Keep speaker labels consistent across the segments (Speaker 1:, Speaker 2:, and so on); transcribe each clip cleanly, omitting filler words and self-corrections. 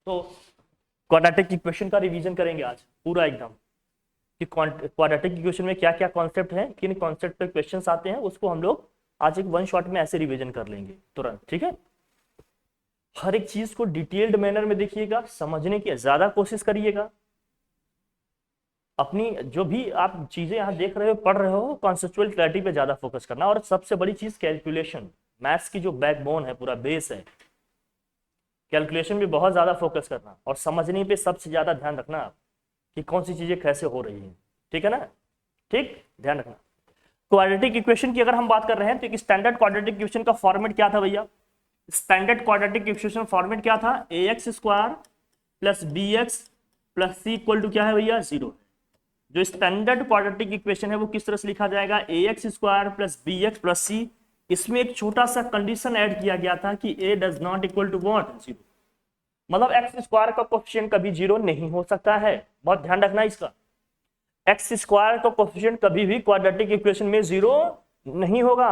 Speaker 1: तो quadratic equation का revision करेंगे आज पूरा एकदम कि क्वाड्रेटिक इक्वेशन में क्या क्या कॉन्सेप्ट हैं, किन कॉन्सेप्ट पे क्वेश्चंस आते हैं, उसको हम लोग आज एक वन शॉट में ऐसे रिवीजन कर लेंगे तुरंत। ठीक है, हर एक चीज को डिटेल्ड मैनर में देखिएगा, समझने की ज्यादा कोशिश करिएगा। अपनी जो भी आप चीजें यहाँ देख रहे हो, पढ़ रहे हो, कॉन्सेप्चुअल क्लैरिटी पे ज्यादा फोकस करना। और सबसे बड़ी चीज कैलकुलेशन, मैथ्स की जो बैकबोन है, पूरा बेस है, कैलकुलेशन भी बहुत ज्यादा फोकस करना और समझने पे सबसे ज्यादा ध्यान रखना आप कि कौन सी चीजें कैसे हो रही हैं। ठीक है ना, ठीक, ध्यान रखना। क्वाड्रेटिक इक्वेशन की अगर हम बात कर रहे हैं तो एक स्टैंडर्ड क्वाड्रेटिक इक्वेशन का फॉर्मेट क्या था भैया? स्टैंडर्ड क्वाड्रेटिक इक्वेशन फॉर्मेट क्या था? ax square plus bx plus c equal to क्या है भैया? 0। जो स्टैंडर्ड क्वाड्रेटिक इक्वेशन है वो किस तरह से लिखा जाएगा? ax square plus bx plus c। इसमें एक छोटा सा कंडीशन ऐड किया गया था कि a does not equal to what? 0। मतलब एक्स स्क्वायर का कोफिशिएंट कभी 0 नहीं हो सकता है, बहुत ध्यान रखना इसका। एक्स स्क्वायर का कोफिशिएंट कभी भी क्वाड्रेटिक इक्वेशन में 0 नहीं होगा।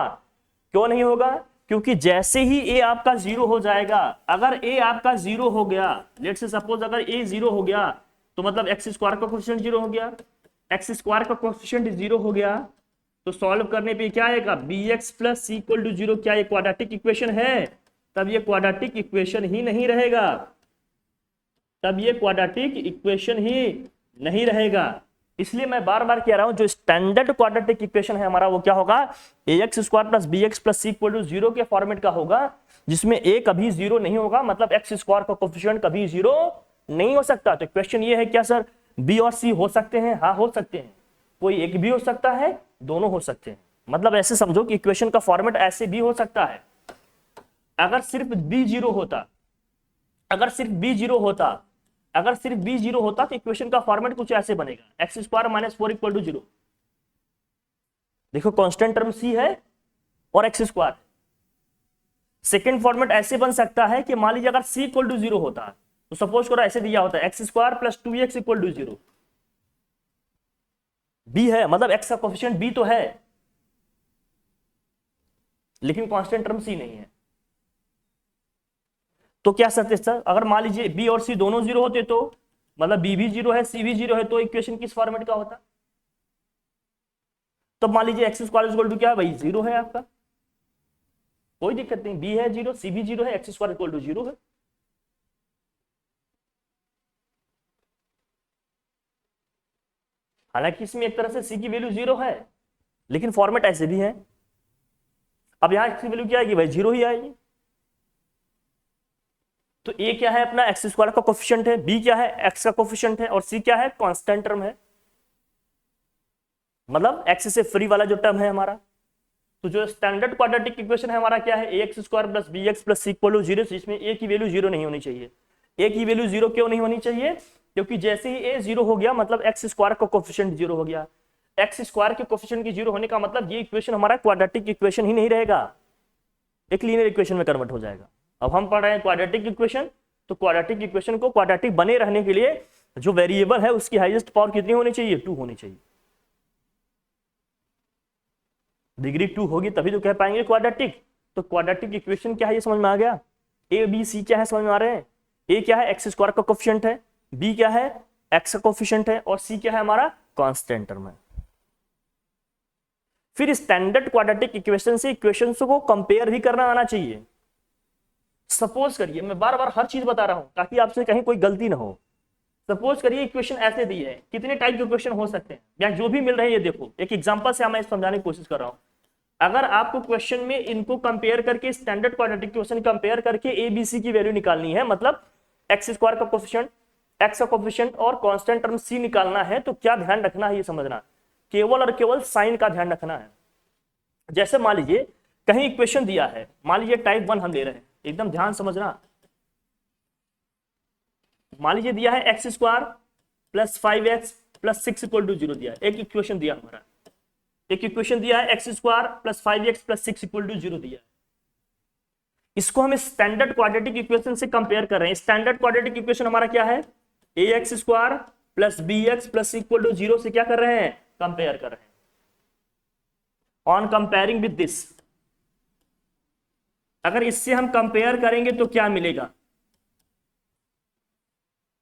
Speaker 1: क्यों नहीं होगा? क्योंकि जैसे ही ए आपका 0 हो जाएगा, अगर ए आपका 0 हो गया, लेट्स से सपोज अगर ए 0 हो गया तो मतलब एक्स स्क्वायर का कोफिशिएंट 0 हो गया। एक्स स्क्वायर का कोफिशिएंट 0 हो गया तो सॉल्व करने पे क्या आएगा? bx plus C equal to 0। क्या ये क्वाड्रेटिक इक्वेशन है? तब ये क्वाड्रेटिक इक्वेशन ही नहीं रहेगा, तब ये क्वाड्रेटिक इक्वेशन ही नहीं रहेगा। इसलिए मैं बार बार कह रहा हूं, जो स्टैंडर्ड क्वाड्रेटिक इक्वेशन है हमारा वो क्या होगा? ax square plus bx plus c equal to 0 के फॉर्मेट का होगा, जिसमें a कभी 0 नहीं होगा, मतलब एक्स स्क्वायर का कोफिशिएंट कभी 0 नहीं हो सकता। तो क्वेश्चन ये है क्या सर b और c हो सकते हैं? हाँ हो सकते हैं, कोई एक भी हो सकता है, दोनों हो सकते हैं। मतलब ऐसे समझो कि इक्वेशन का फॉर्मेट ऐसे भी हो सकता है। अगर सिर्फ b 0 होता, अगर सिर्फ b 0 होता, अगर सिर्फ b 0 होता तो इक्वेशन का फॉर्मेट कुछ ऐसे बनेगा, x square minus 4 equal to 0। देखो कांस्टेंट टर्म c है और एक्स स्क्वायर। सेकेंड फॉर्मेट ऐसे बन सकता है कि मान लीजिए अगर c इक्वल टू 0 होता तो सपोज करो ऐसे दिया होता है x square plus 2x equal to 0। b है, मतलब x का कोफिशिएंट b तो है, लेकिन कांस्टेंट टर्म c नहीं है। तो क्या सकते सर, अगर मान लीजिए b और c दोनों 0 होते तो मतलब b भी 0 है c भी 0 है, तो इक्वेशन किस फॉर्मेट का होता? तो मान लीजिए एक्स स्क्वायर इक्वल टू क्या है भाई? 0 है आपका, कोई दिक्कत नहीं, b है 0, c भी 0 है, एक्स स्क्वायर इक्वल टू 0 है। हालांकि इसमें एक तरह से c की वैल्यू 0 है, लेकिन फॉर्मेट ऐसे भी है। अब यहां x की वैल्यू क्या आएगी भाई? 0 ही आएगी। तो a क्या है अपना? एक्स स्क्वायर का कोफिशिएंट है, b क्या है? x का कोफिशिएंट है, और c क्या है? कांस्टेंट टर्म है, मतलब x से फ्री वाला जो टर्म है हमारा। तो जो स्टैंडर्ड क्वाड्रेटिक इक्वेशन है हमारा क्या है? ax square plus bx plus c equal to 0। इसमें a की वैल्यू 0 नहीं होनी चाहिए। a की वैल्यू 0 क्यों नहीं होनी चाहिए? क्योंकि जैसे ही a 0 हो गया मतलब एक्स स्क्वायर का कोफिशिएंट 0 हो गया। एक्स स्क्वायर के कोफिशिएंट की 0 होने का मतलब ये इक्वेशन हमारा क्वाड्रेटिक इक्वेशन ही नहीं रहेगा, एक लीनियर इक्वेशन में कन्वर्ट हो जाएगा। अब हम पढ़ रहे हैं क्वाड्रेटिक इक्वेशन, तो क्वाड्रेटिक इक्वेशन को क्वाड्रेटिक बने रहने के लिए जो वेरिएबल है उसकी हाईएस्ट पावर कितनी होनी चाहिए? 2 होनी चाहिए। डिग्री 2 होगी तभी तो कह पाएंगे क्वाड्रेटिक। तो क्वाड्रेटिक इक्वेशन क्या है ये समझ में आ गया? ए बी सी क्या है समझ में आ रहे हैं? ए क्या है? एक्स स्क्वायर का कोफिशिएंट है, बी क्या है? एक्स का कोफिशिएंट है, और सी क्या है हमारा? कांस्टेंट टर्म है। फिर स्टैंडर्ड क्वाड्रेटिक इक्वेशन से इक्वेशंस को कंपेयर भी करना आना चाहिए। सपोज करिए, मैं बार बार हर चीज बता रहा हूं ताकि आपसे कहीं कोई गलती ना हो। सपोज करिए इक्वेशन ऐसे दी है, कितने टाइप के क्वेश्चन हो सकते हैं या जो भी मिल रहे हैं ये देखो, एक एग्जांपल से मैं समझाने की कोशिश कर रहा हूं। अगर आपको क्वेश्चन में इनको कंपेयर करके स्टैंडर्ड क्वाड्रेटिक इक्वेशन कंपेयर करके ए बी सी की वैल्यू निकालनी है, मतलब एक्स स्क्वायर का कोफिशिएंट, एक्स का कोफिशिएंट और कांस्टेंट टर्म सी निकालना है, तो क्या ध्यान रखना है ये समझना, केवल और केवल साइन का ध्यान रखना है। जैसे मान लीजिए कहीं इक्वेशन दिया है, मान लीजिए टाइप 1 हम ले रहे हैं, एकदम ध्यान समझना। मान लीजिए दिया है x square plus 5x plus 6 equal to 0 दिया है, एक इक्वेशन दिया हमारा, एक इक्वेशन दिया है x square plus 5x plus 6 equal to 0 दिया है। इसको हम स्टैंडर्ड क्वाड्रेटिक इक्वेशन से कंपेयर कर रहे हैं। स्टैंडर्ड क्वाड्रेटिक इक्वेशन हमारा क्या है? ax square plus bx plus equal to 0 से क्या कर रहे हैं? कंपेयर कर रहे हैं। ऑन कंपेयरिंग विद दिस, अगर इससे हम कंपेयर करेंगे तो क्या मिलेगा?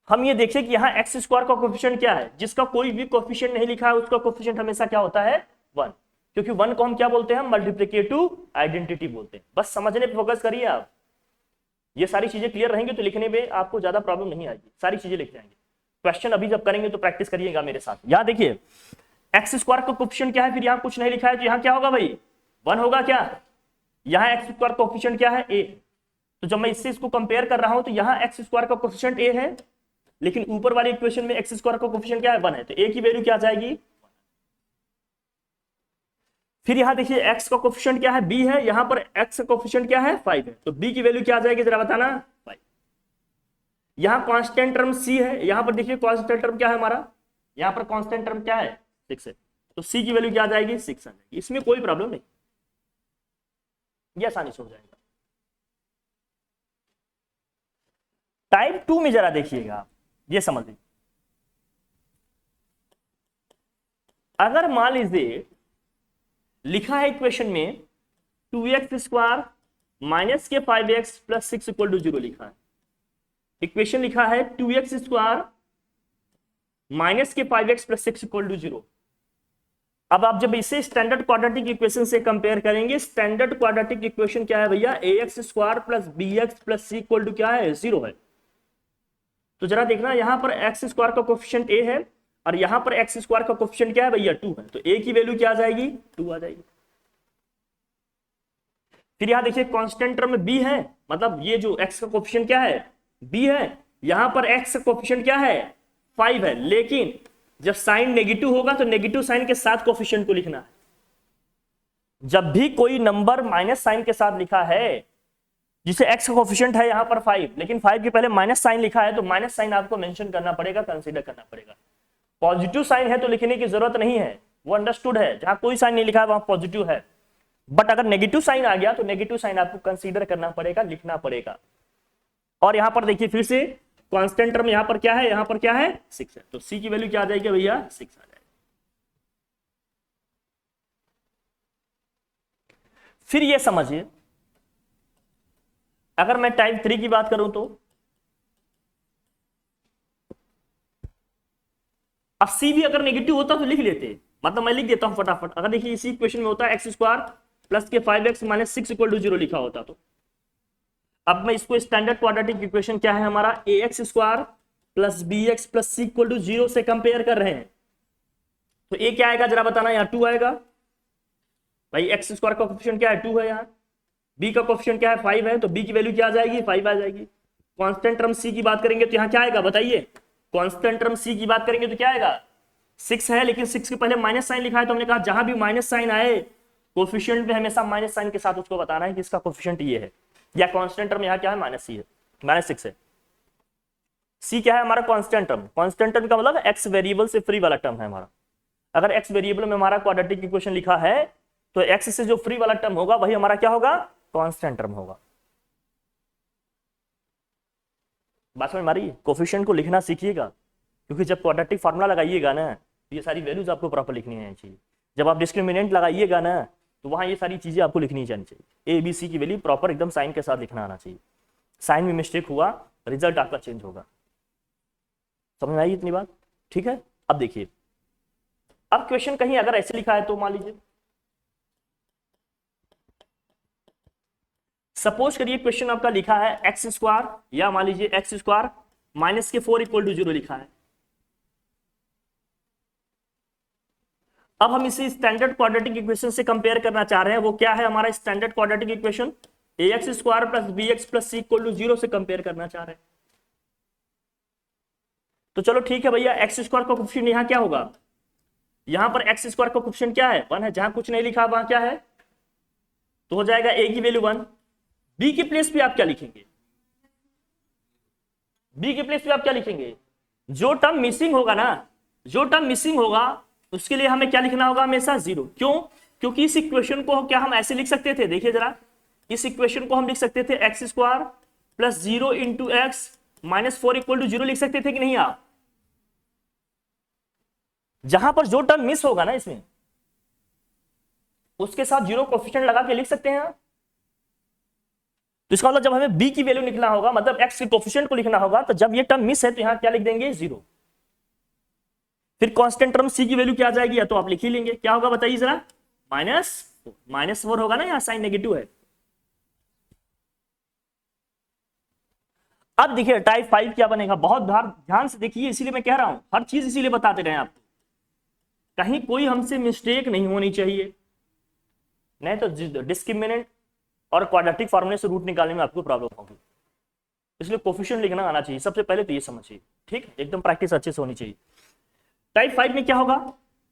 Speaker 1: हम ये देखें कि यहाँ एक्स स्क्वायर का कोफिशिएंट क्या है, जिसका कोई भी कोफिशिएंट नहीं लिखा है उसका कोफिशिएंट हमेशा क्या होता है, 1, क्योंकि 1 को हम क्या बोलते हैं, मल्टीप्लिकेटिव आइडेंटिटी बोलते हैं। बस समझने पे फोकस करिए आप, ये सारी चीजें क्लियर रहेंगी तो लिखने में आपको ज्यादा प्रॉब्लम नहीं आएगी, सारी चीजें लिख जाएंगे। क्वेश्चन अभी जब करेंगे तो प्रैक्टिस करिएगा मेरे साथ। यहाँ देखिए एक्स स्क्वायर का कोफिशिएंट क्या है, फिर यहाँ कुछ नहीं लिखा है तो यहाँ क्या होगा भाई, 1 होगा क्या। यहाँ एक्स स्क्वायर कोफिशिएंट क्या है, a, तो जब मैं इससे इसको कंपेयर कर रहा हूं तो यहाँ एक्स स्क्वायर का कोफिशिएंट a है, लेकिन ऊपर वाले इक्वेशन में एक्स स्क्वायर का कोफिशिएंट क्या है, 1 है, तो a की वैल्यू क्या आ जाएगी। फिर यहां देखिए x का कोफिशिएंट क्या है, b है, यहां पर x का कोफिशिएंट क्या है, 5 है, तो b की वैल्यू क्या आ जाएगी जरा बताना, 5। यहां कांस्टेंट टर्म c है, यहां पर देखिए कांस्टेंट टर्म क्या है हमारा, यहां पर कांस्टेंट टर्म क्या है, 6 है, तो c की वैल्यू क्या आ जाएगी, 6 आ जाएगी। इसमें कोई प्रॉब्लम नहीं, ये आसानी से हो जाएगा। टाइप 2 में जरा देखिएगा, ये समझ लीजिए, अगर मान लीजिए लिखा है इक्वेशन में 2x स्क्वायर माइनस के 5x प्लस 6 इक्वल टू 0 लिखा है, इक्वेशन लिखा है 2x स्क्वायर माइनस के 5x प्लस 6 इक्वल टू 0। अब आप जब इसे स्टैंडर्ड क्वाड्रेटिक इक्वेशन से कंपेयर करेंगे, स्टैंडर्ड क्वाड्रेटिक इक्वेशन क्या है भैया, ax square plus bx plus c equal to क्या है, 0 है। तो जरा देखना यहां पर एक्स स्क्वायर का कोफिशिएंट a है और यहां पर एक्स स्क्वायर का कोफिशिएंट क्या है भैया, 2 है, तो a की वैल्यू क्या आ जाएगी, 2 आ जाएगी। फिर यहां देखिए कांस्टेंट टर्म b है, मतलब ये जो x का कोफिशिएंट क्या है, b है, यहां पर x का कोफिशिएंट क्या है, 5 है, लेकिन जब साइन नेगेटिव होगा तो नेगेटिव साइन के साथ कोफिशिएंट को लिखना है। जब भी कोई नंबर माइनस साइन के साथ लिखा है, जिसे x का कोफिशिएंट है यहां पर 5, लेकिन 5 के पहले माइनस साइन लिखा है, तो माइनस साइन आपको मेंशन करना पड़ेगा, कंसीडर करना पड़ेगा। पॉजिटिव साइन है तो लिखने की जरूरत नहीं है, वो अंडरस्टूड है, जहां कोई साइन नहीं लिखा है वहां पॉजिटिव है, बट अगर नेगेटिव साइन आ गया तो नेगेटिव साइन आपको कंसीडर करना पड़ेगा, लिखना पड़ेगा। और यहां पर देखिए फिर से कांस्टेंट टर्म यहां पर क्या है, यहां पर क्या है, 6 है, तो c की वैल्यू क्या आ जाएगी भैया, 6 आ जाएगी। फिर ये समझिए अगर मैं टाइप 3 की बात करूं तो अब c भी अगर नेगेटिव होता तो लिख लेते, मतलब मैं लिख देता हूं फटाफट। अगर देखिए इसी इक्वेशन में होता है एक्स स्क्वायर प्लस के 5x माइनस 6 इक्वल टू 0 लिखा होता, तो अब मैं इसको स्टैंडर्ड क्वाड्रेटिक इक्वेशन क्या है हमारा, ax square plus bx plus c equal to 0 से कंपेयर कर रहे हैं, तो a क्या आएगा जरा बताना, यहाँ 2 आएगा भाई, एक्स स्क्वायर का कोफिशिएंट क्या है, 2 है, यहाँ b का कोफिशिएंट क्या है, 5 है, तो b की वैल्यू क्या आ जाएगी, 5 आ जाएगी। कांस्टेंट टर्म c की बात करेंगे तो यहाँ क्या आएगा बताइए, कांस्टेंट टर्म c की बात करेंगे तो क्या आएगा, 6 है, लेकिन 6 के पहले माइनस साइन लिखा है, तो हमने कहा जहां भी माइनस साइन आए कोफिशिएंट में हमेशा माइनस साइन के साथ उसको बताना है कि इसका कोफिशिएंट ये है, या कांस्टेंट टर्म यहाँ क्या है, माइनस c है, माइनस 6 है। c क्या है हमारा, कांस्टेंट टर्म, कांस्टेंट टर्म का मतलब x वेरिएबल से फ्री वाला टर्म है हमारा। अगर x वेरिएबल में हमारा क्वाड्रेटिक इक्वेशन लिखा है तो x से जो फ्री वाला टर्म होगा वही हमारा क्या होगा, कांस्टेंट टर्म होगा। बात समझ में आ रही है, कोफिशिएंट को लिखना सीखिएगा, क्योंकि जब क्वाड्रेटिक फार्मूला लगाइएगा ना तो ये सारी वैल्यूज आपको प्रॉपर लिखनी है चाहिए। जब आप डिस्क्रिमिनेंट लगाइएगा ना तो वहां ये सारी चीजें आपको लिखनी जानी चाहिए, a b c की वैल्यू प्रॉपर एकदम साइन के साथ लिखना आना चाहिए, साइन में मिस्टेक हुआ रिजल्ट आपका चेंज होगा। समझ में आई इतनी बात, ठीक है। अब देखिए, अब क्वेश्चन कहीं अगर ऐसे लिखा है तो मान लीजिए, सपोज करिए क्वेश्चन आपका लिखा है एक्स स्क्वायर, या मान लीजिए एक्स स्क्वायर माइनस के 4 इक्वल टू 0 लिखा है। अब हम इसे स्टैंडर्ड क्वाड्रेटिक इक्वेशन से कंपेयर करना चाह रहे हैं, वो क्या है हमारा standard quadratic equation, ax square plus bx plus c equal to 0 से कंपेयर करना चाह रहे हैं। तो चलो ठीक है भैया, एक्स स्क्वायर का कोफिशिएंट यहां क्या होगा, यहां पर एक्स स्क्वायर का कोफिशिएंट क्या है, 1 है, जहां कुछ नहीं लिखा वहां क्या है, तो हो जाएगा a की वैल्यू 1। b के प्लेस पे आप क्या लिखेंगे, b के प्लेस पे आप क्या लिखेंगे, जो टर्म मिसिंग होगा ना, जो टर्म मिसिंग होगा उसके लिए हमें क्या लिखना होगा, हमेशा 0। क्यों, क्योंकि इस इक्वेशन को क्या हम ऐसे लिख सकते थे, देखिए जरा, इस इक्वेशन को हम लिख सकते थे x square plus 0 into x minus 4 equal to 0 लिख सकते थे कि नहीं आप, जहां पर जो टर्म मिस होगा ना इसमें उसके साथ 0 कोफिशिएंट लगा के लिख सकते हैं आप। तो इसका मतलब जब हमें b की वैल्यू निकलना होगा, मतलब x के कोफिशिएंट को लिखना होगा, तो जब ये टर्म मिस है तो यहां क्या लिख देंगे 0। फिर कांस्टेंट टर्म c की वैल्यू क्या आ जाएगी, या तो आप लिख ही लेंगे, क्या होगा बताइए जरा, -4 होगा ना, यहां साइन नेगेटिव है। अब देखिए टाइप 5 क्या बनेगा, बहुत ध्यान से देखिए, इसीलिए मैं कह रहा हूं हर चीज इसीलिए बताते रहे आपको, कहीं कोई हमसे मिस्टेक नहीं होनी चाहिए, नहीं तो डिस्क्रिमिनेंट और क्वाड्रेटिक फार्मूले से रूट निकालने में आपको प्रॉब्लम होगी। इसलिए कोफिशिएंट लिखना आना चाहिए, सबसे पहले तो ये समझिए, ठीक, एकदम प्रैक्टिस अच्छे से होनी चाहिए। टाइप 5 में क्या होगा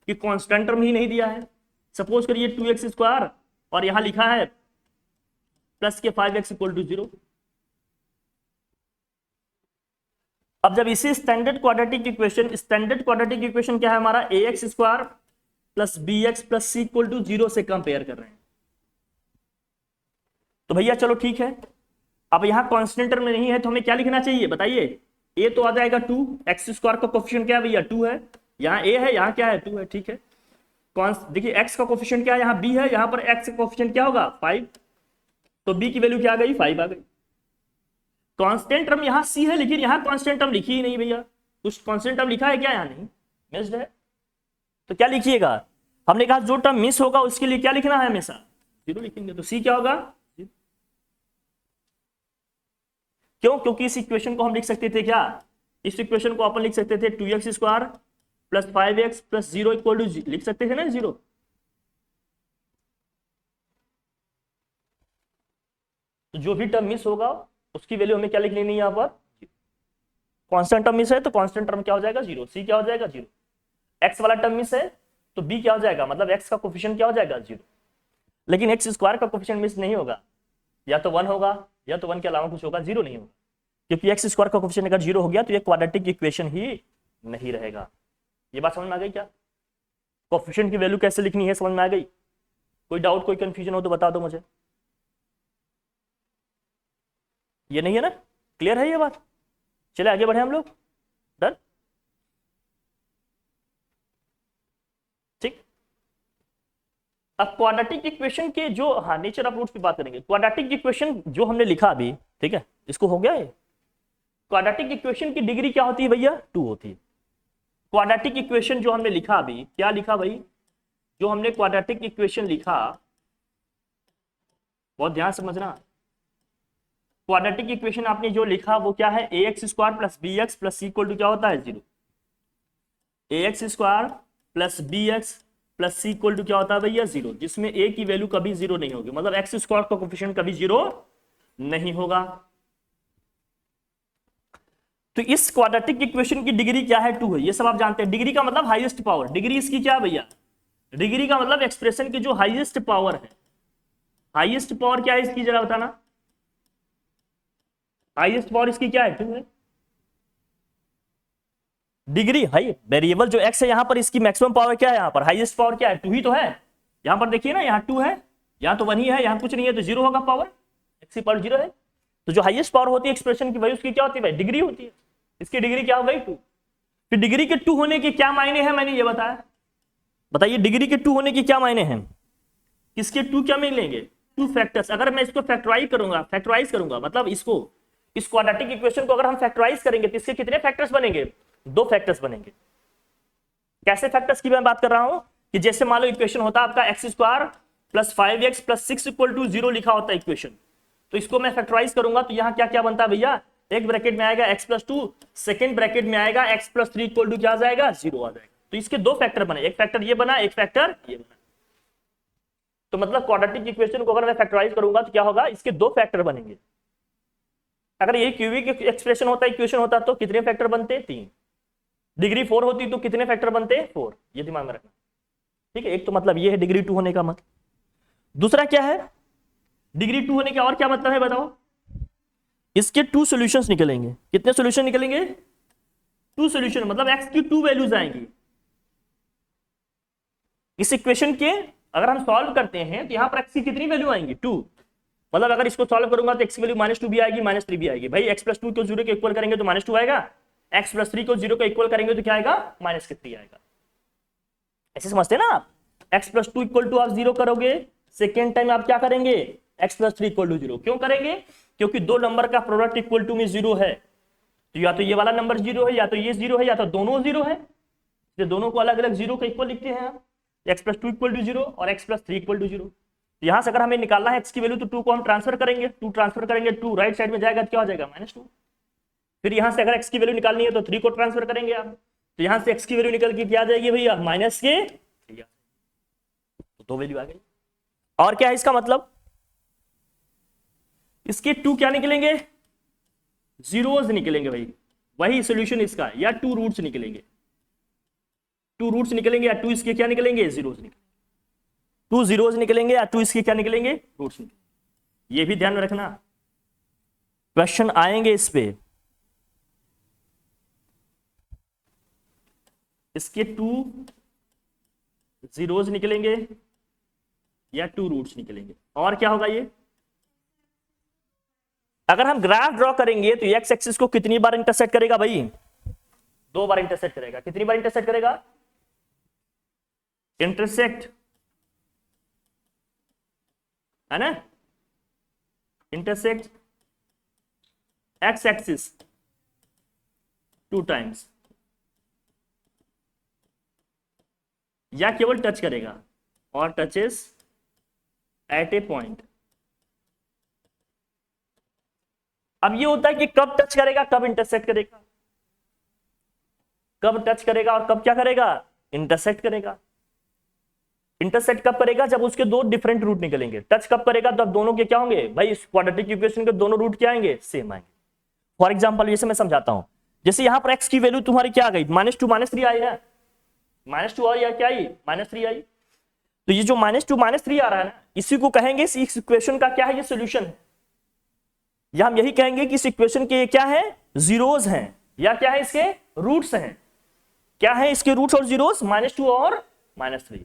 Speaker 1: कि कांस्टेंट टर्म ही नहीं दिया है, सपोज करिए 2x² और यहां लिखा है प्लस के 5x = 0। अब जब इसे स्टैंडर्ड क्वाड्रेटिक इक्वेशन क्या है हमारा, ax² + bx + c = 0 से कंपेयर कर रहे हैं, तो भैया चलो ठीक है। अब यहां कांस्टेंट टर्म में नहीं है तो हमें क्या लिखना चाहिए बताइए, a तो आ जाएगा 2, x² का कोफिशिएंट क्या है भैया 2 है, यहाँ a है, यहाँ क्या है 2 है, ठीक है। देखिए x का कोफिशिएंट क्या है, यहाँ b है, यहाँ पर x का कोफिशिएंट क्या होगा 5, तो b की वैल्यू क्या आ गई 5 आ गई। कांस्टेंट टर्म यहाँ c है, लेकिन यहाँ कांस्टेंट टर्म लिखी ही नहीं भैया, कुछ कांस्टेंट टर्म लिखा है क्या, यहाँ नहीं, मिस्ड है, तो क्या लिखिएगा, हमने कहा जो टर्म मिस होगा उसके लिए क्या लिखना है हमेशा 0 लिखेंगे, तो c क्या होगा 0। क्यों, क्योंकि इस इक्वेशन को हम लिख सकते थे क्या, इस इक्वेशन को अपन लिख सकते थे 2x² + 5x + 0 = लिख सकते थे ना 0। तो जो भी टर्म मिस होगा उसकी वैल्यू हमें क्या लिख लेनी है, यहाँ पर कांस्टेंट टर्म मिस है तो कांस्टेंट टर्म क्या हो जाएगा 0, c क्या हो जाएगा 0, x वाला टर्म मिस है तो b क्या हो जाएगा, मतलब x का कोफिशिएंट क्या हो जाएगा 0। लेकिन x² का कोफिशिएंट मिस नहीं होगा, या तो 1 होगा या तो 1 के अलावा कुछ होगा, 0 नहीं होगा, क्योंकि x² का कोफिशिएंट अगर 0 हो गया तो ये क्वाड्रेटिक इक्वेशन ही नहीं रहेगा। ये बात समझ में आ गई क्या, कोफिशिएंट की वैल्यू कैसे लिखनी है समझ में आ गई, कोई डाउट कोई कंफ्यूजन हो तो बता दो मुझे, ये नहीं है ना, क्लियर है ये बात, चले आगे बढ़े हम लोग, डन, ठीक। अब क्वाड्रेटिक इक्वेशन के जो, हाँ नेचर ऑफ रूट्स की बात करेंगे, क्वाड्रेटिक इक्वेशन जो हमने लिखा अभी, ठीक है, इसको हो गया है, क्वाड्रेटिक इक्वेशन की डिग्री क्या होती है भैया 2 होती है। क्वाड्रेटिक इक्वेशन जो हमने लिखा अभी, क्या लिखा भाई, जो हमने क्वाड्रेटिक इक्वेशन लिखा, बहुत ध्यान समझना, क्वाड्रेटिक इक्वेशन आपने जो लिखा वो क्या है, ax² + bx + c = क्या होता है 0, ax² + bx + c = क्या होता है भैया 0, जिसमें a की वैल्यू कभी 0 नहीं होगी, मतलब x² का कोफिशिएंट कभी 0 नहीं होगा। तो इस क्वाड्रेटिक इक्वेशन की डिग्री क्या है 2 है, ये सब आप जानते हैं। डिग्री का मतलब हाईएस्ट पावर, डिग्री इसकी क्या है भैया, डिग्री का मतलब एक्सप्रेशन की जो हाईएस्ट पावर है, हाईएस्ट पावर क्या है इसकी जरा बताना, हाईएस्ट पावर इसकी क्या है 2 है। डिग्री हाई वेरिएबल जो x है यहां पर, इसकी मैक्सिमम पावर क्या है, यहां पर हाईएस्ट पावर क्या है 2 ही तो है, यहां पर देखिए ना, यहाँ 2 है, यहाँ तो 1 ही है, यहाँ कुछ नहीं है तो 0 होगा पावर, x की पावर 0 है। तो जो हाईएस्ट पावर होती है एक्सप्रेशन की वही उसकी क्या होती है भाई, डिग्री होती है, इसकी डिग्री क्या हो गई 2। फिर डिग्री के 2 होने के क्या मायने हैं, मैंने ये बताया, बताइए डिग्री के 2 होने के क्या मायने हैं, किसके 2 क्या मिलेंगे 2 फैक्टर्स। अगर मैं इसको फैक्टराइज करूंगा मतलब इसको, इस क्वाड्रेटिक इक्वेशन को अगर हम फैक्टराइज करेंगे तो इसके कितने फैक्टर्स बनेंगे, 2 फैक्टर्स बनेंगे। कैसे फैक्टर्स की मैं बात कर रहा हूं, कि जैसे मान लो इक्वेशन होता है आपका x² + 5x + 6 = 0 लिखा होता है इक्वेशन, तो इसको मैं फैक्टराइज करूंगा तो यहां क्या क्या बनता है भैया, एक ब्रैकेट में आएगा x + 2, सेकंड ब्रैकेट में आएगा x + 3 = क्या आ जाएगा 0 आ जाएगा। तो इसके 2 फैक्टर बने, एक फैक्टर ये बना, एक फैक्टर ये बना। तो मतलब क्वाड्रेटिक इक्वेशन को अगर मैं फैक्टराइज करूंगा तो क्या होगा, इसके 2 फैक्टर बनेंगे। अगर ये क्यूबिक एक्सप्रेशन होता है, इक्वेशन होता तो कितने फैक्टर बनते 3, डिग्री 4 होती तो कितने फैक्टर बनते 4, ये दिमाग में रखना, ठीक है। एक तो मतलब ये है डिग्री 2 होने का मतलब, दूसरा क्या है डिग्री 2 होने का और क्या मतलब है बताओ, इसके 2 सॉल्यूशंस निकलेंगे। कितने सॉल्यूशन निकलेंगे 2 सॉल्यूशन, मतलब x की 2 वैल्यूज आएंगी इस इक्वेशन के। अगर हम सॉल्व करते हैं तो यहां पर x की कितनी वैल्यू आएंगी 2, मतलब अगर इसको सॉल्व करूंगा तो x की वैल्यू -2 भी आएगी, -3 भी आएगी। भाई x + 2 को 0 के इक्वल करेंगे तो -2 आएगा, x + 3 को 0 के इक्वल करेंगे तो क्या आएगा -3 आएगा। ऐसे समझते हैं ना आप, x + 2 = आप 0 करोगे, सेकेंड टाइम आप क्या करेंगे x प्लस 3 इक्वल टू 0। क्यों करेंगे? क्योंकि दो नंबर का प्रोडक्ट इक्वल टू में 0 है, तो या तो ये वाला नंबर 0 है, या तो ये 0 है, या तो दोनों 0 है। तो दोनों को अलग अलग 0 का इक्वल लिखते हैं हम, x प्लस 2 इक्वल टू 0 और x प्लस 3 इक्वल टू 0। यहां से अगर हमें निकालना है x की वैल्यू, तो 2 को हम ट्रांसफर करेंगे, 2 ट्रांसफर करेंगे, 2 राइट साइड में जाएगा तो क्या हो जाएगा -2। फिर यहां से अगर x की वैल्यू निकालनी है तो 3 को ट्रांसफर करेंगे आप, तो यहां से x की वैल्यू निकल के क्या आ जाएगी भैया माइनस के, तो 2 वैल्यू आ गई। और क्या है इसका मतलब, इसके 2 क्या निकलेंगे, जीरोस निकलेंगे भाई, वही सोल्यूशन इसका, या 2 रूट्स निकलेंगे, 2 रूट्स निकलेंगे, या 2 इसके क्या निकलेंगे, जीरोस निकलेंगे, 2 जीरोस निकलेंगे, या 2 इसके क्या निकलेंगे, रूट्स निकलेंगे। ये भी ध्यान में रखना, क्वेश्चन आएंगे इस पे, इसके 2 जीरोस निकलेंगे या 2 रूट्स निकलेंगे। और क्या होगा ये, अगर हम ग्राफ ड्रॉ करेंगे तो एक्स एक्सिस को कितनी बार इंटरसेक्ट करेगा भाई, 2 बार इंटरसेक्ट करेगा। कितनी बार इंटरसेक्ट करेगा, इंटरसेक्ट है ना, इंटरसेक्ट एक्स एक्सिस 2 टाइम्स, या केवल टच करेगा, और टचेस एट ए पॉइंट। अब ये होता है कि कब टच करेगा, कब इंटरसेक्ट करेगा, कब टच करेगा और कब क्या करेगा, इंटरसेक्ट करेगा। इंटरसेक्ट कब करेगा, जब उसके 2 डिफरेंट रूट निकलेंगे। टच कब करेगा, तब दोनों के क्या होंगे भाई, इस क्वाड्रेटिक इक्वेशन के दोनों रूट क्या आएंगे, सेम आएंगे। फॉर एग्जांपल जैसे मैं समझाता हूं, जैसे यहां पर x की वैल्यू तुम्हारी क्या आ गई, -2 -3 आई ना, -2 और या क्या आई, -3 आई। तो ये जो -2 -3 आ रहा है ना, इसी को कहेंगे इस इक्वेशन का क्या है, ये सोल्यूशन है। या हम यही कहेंगे कि इस इक्वेशन के क्या है, जीरोस हैं, या क्या है इसके रूट्स हैं। क्या है इसके रूट्स और जीरोस, -2 और -3।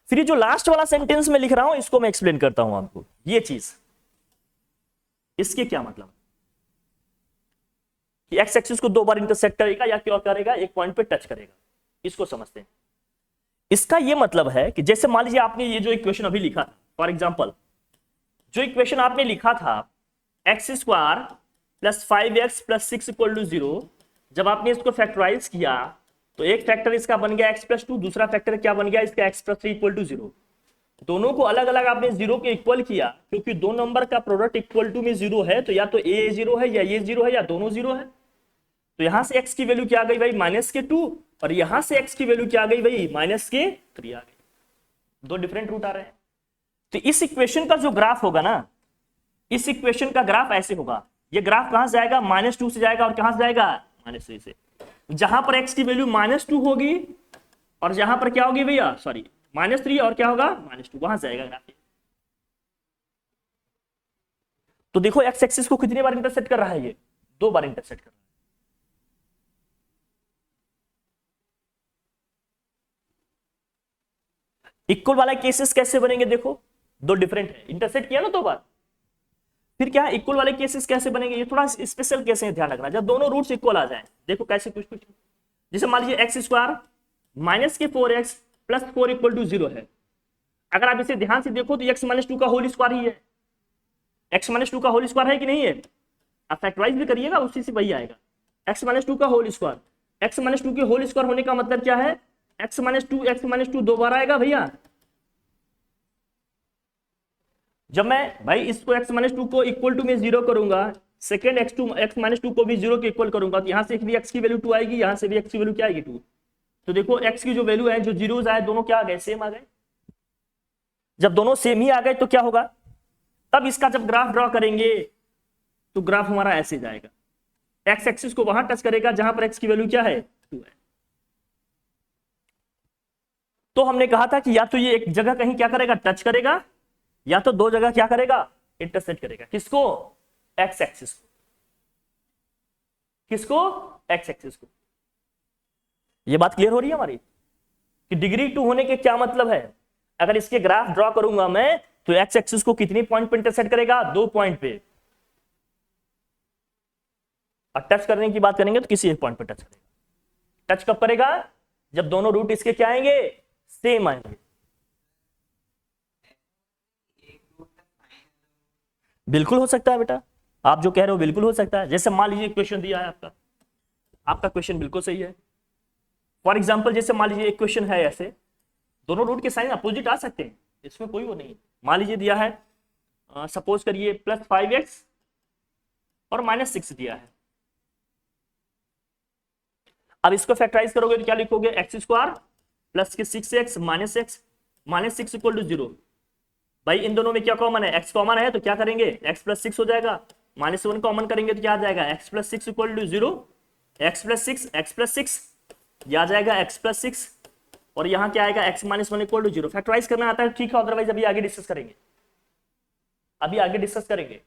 Speaker 1: फिर जो लास्ट वाला सेंटेंस में लिख रहा हूं, इसको मैं एक्सप्लेन करता हूं आपको। ये चीज, इसके क्या मतलब कि एक्स एक्सिस को 2 बार इंटरसेक्ट करेगा या क्या करेगा, एक पॉइंट पे टच करेगा, इसको समझते हैं। इसका ये मतलब है कि जैसे मान लीजिए आपने ये जो इक्वेशन अभी लिखा था, फॉर एग्जांपल जो इक्वेशन आपने लिखा था x² + 5x + 6 = 0, जब आपने इसको फैक्टराइज किया तो एक फैक्टर इसका बन गया x + 2, दूसरा फैक्टर क्या बन गया इसका x + 3 = 0। दोनों को अलग अलग आपने 0 के इक्वल किया, क्योंकि दो नंबर का प्रोडक्ट इक्वल टू में 0 है, तो या तो a 0 है या ये 0 है या दोनों 0 है। तो यहां से x की वैल्यू क्या आ गई भाई, -2, और यहां से x की वैल्यू क्या आ गई भाई, -3 आ गई। 2 डिफरेंट रूट आ रहे हैं। तो इस इक्वेशन का जो ग्राफ होगा ना, इस इक्वेशन का ग्राफ ऐसे होगा। ये ग्राफ कहां से जाएगा, -2 से जाएगा, और कहां से जाएगा, -3 से। जहां पर x की वैल्यू -2 होगी, और जहां पर क्या होगी भैया, सॉरी -3, और क्या होगा, -2, वहां से जाएगा ग्राफ। तो देखो x एक्सिस को कितनी बार इंटरसेक्ट कर रहा है, ये 2 बार इंटरसेक्ट कर रहा है। इक्वल वाला केसेस कैसे बनेंगे, देखो 2 डिफरेंट है, इंटरसेक्ट किया ना 2 बार। फिर क्या है, इक्वल वाले केसेस कैसे बनेंगे, ये थोड़ा स्पेशल केस है, ध्यान रखना। जब दोनों रूट्स इक्वल आ जाए, देखो कैसे, कुछ कुछ जैसे मान लीजिए x² -4x + 4 = 0 है। अगर आप इसे ध्यान से देखो तो x -2 का होल स्क्वायर ही है, x -2 का होल स्क्वायर है कि नहीं है। आप फैक्टराइज भी करिएगा, उसी से वही आएगा, x -2 का होल स्क्वायर। x -2 के होल स्क्वायर होने का मतलब क्या है, x -2 2 बार आएगा भैया। जब मैं भाई इसको x -2 को इक्वल टू में 0 करूंगा, सेकेंड x -2 को भी 0 के इक्वल करूंगा, तो यहां से भी x की वैल्यू 2 आएगी, यहां से भी x की वैल्यू क्या आएगी, 2। तो देखो x की जो वैल्यू है, जो जीरोस आए, दोनों क्या आ गए, सेम आ गए। जब दोनों सेम ही आ गए तो क्या होगा, तब इसका जब ग्राफ ड्रॉ करेंगे तो ग्राफ हमारा ऐसे जाएगा, x एक्सिस को वहां टच करेगा जहां पर x की वैल्यू क्या है, 2 है। तो हमने कहा था कि या तो ये एक जगह कहीं क्या करेगा, टच करेगा, या तो 2 जगह क्या करेगा, इंटरसेक्ट करेगा। किसको, x एक्सिस को। किसको, x एक्सिस को। ये बात क्लियर हो रही है हमारी कि डिग्री 2 होने के क्या मतलब है। अगर इसके ग्राफ ड्रॉ करूंगा मैं, तो x एक्सिस को कितनी पॉइंट पे इंटरसेक्ट करेगा, 2 पॉइंट पे। और टच करने की बात करेंगे तो किसी एक पॉइंट पे टच करेगा। टच कब करेगा, जब दोनों रूट इसके क्या आएंगे, सेम आएंगे। बिल्कुल हो सकता है बेटा, आप जो कह रहे हो बिल्कुल हो सकता है। जैसे मान लीजिए क्वेश्चन दिया है आपका, आपका क्वेश्चन बिल्कुल सही है। फॉर एग्जाम्पल जैसे मान लीजिए एक क्वेश्चन है ऐसे, दोनों रूट के साइन अपोजिट आ सकते हैं, इसमें कोई वो नहीं है। मान लीजिए दिया है सपोज करिए +5x और -6 दिया है। अब इसको फैक्टराइज करोगे तो क्या लिखोगे, x² प्लस के 6x -6 इक्वल टू 0। भाई इन दोनों में क्या कॉमन है, x कॉमन है तो क्या करेंगे, x + 6 हो जाएगा। -1 कॉमन करेंगे तो क्या आ जाएगा, x + 6 इक्वल टू 0। x + 6 यह आ जाएगा x + 6, और यहाँ क्या आएगा x - 1 इक्वल टू 0। फैक्टराइज करना आता है ठीक है, अदरवाइज अभी आगे डिस्कस करेंगे, अभी आगे डिस्कस करेंगे।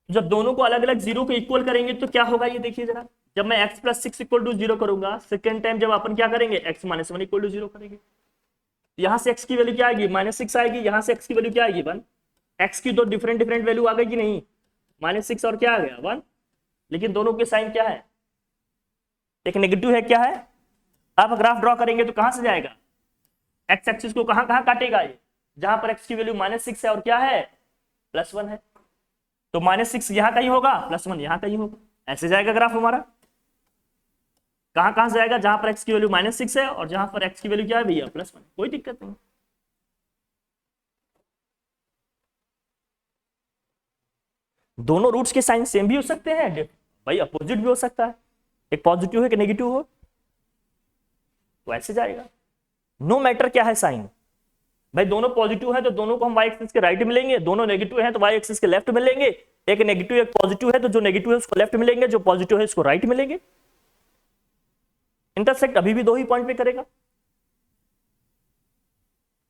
Speaker 1: जब दोनों को अलग अलग 0 को इक्वल करेंगे तो क्या होगा, ये देखिए जरा। जब मैं x + 6 इक्वल टू 0 करूंगा, सेकेंड टाइम जब अपन क्या करेंगे, x - 1 इक्वल टू 0 करेंगे, यहां से x की वैल्यू क्या आएगी, -6 आएगी, यहां से x की वैल्यू क्या आएगी 1। x की दो डिफरेंट वैल्यू आ गई कि नहीं, -6 और क्या आ गया 1, लेकिन दोनों के साइन क्या है, एक नेगेटिव है, क्या है। अब ग्राफ ड्रॉ करेंगे तो कहां से जाएगा, x एक्सिस को कहां कहां काटेगा ये, जहां पर x की वैल्यू -6 है और क्या है +1 है, तो -6 यहां कहीं होगा, +1 यहां कहीं होगा, ऐसे जाएगा ग्राफ हमारा। कहां कहां से जाएगा, जहां पर x की वैल्यू -6 है और जहां पर x की वैल्यू क्या है भैया +1, कोई दिक्कत नहीं। दोनों रूट्स के साइन सेम भी हो सकते हैं भाई, अपोजिट भी हो सकता है, एक पॉजिटिव है कि नेगेटिव हो, तो ऐसे जाएगा। नो मैटर क्या है साइन, भाई दोनों पॉजिटिव है तो दोनों को हम y एक्सिस के राइट मिलेंगे, दोनों नेगेटिव है तो y एक्सिस के लेफ्ट मिलेंगे, एक नेगेटिव एक पॉजिटिव है तो जो नेगेटिव है उसको लेफ्ट मिलेंगे, जो पॉजिटिव है उसको राइट मिलेंगे। इंटरसेक्ट अभी भी दो ही पॉइंट पे करेगा,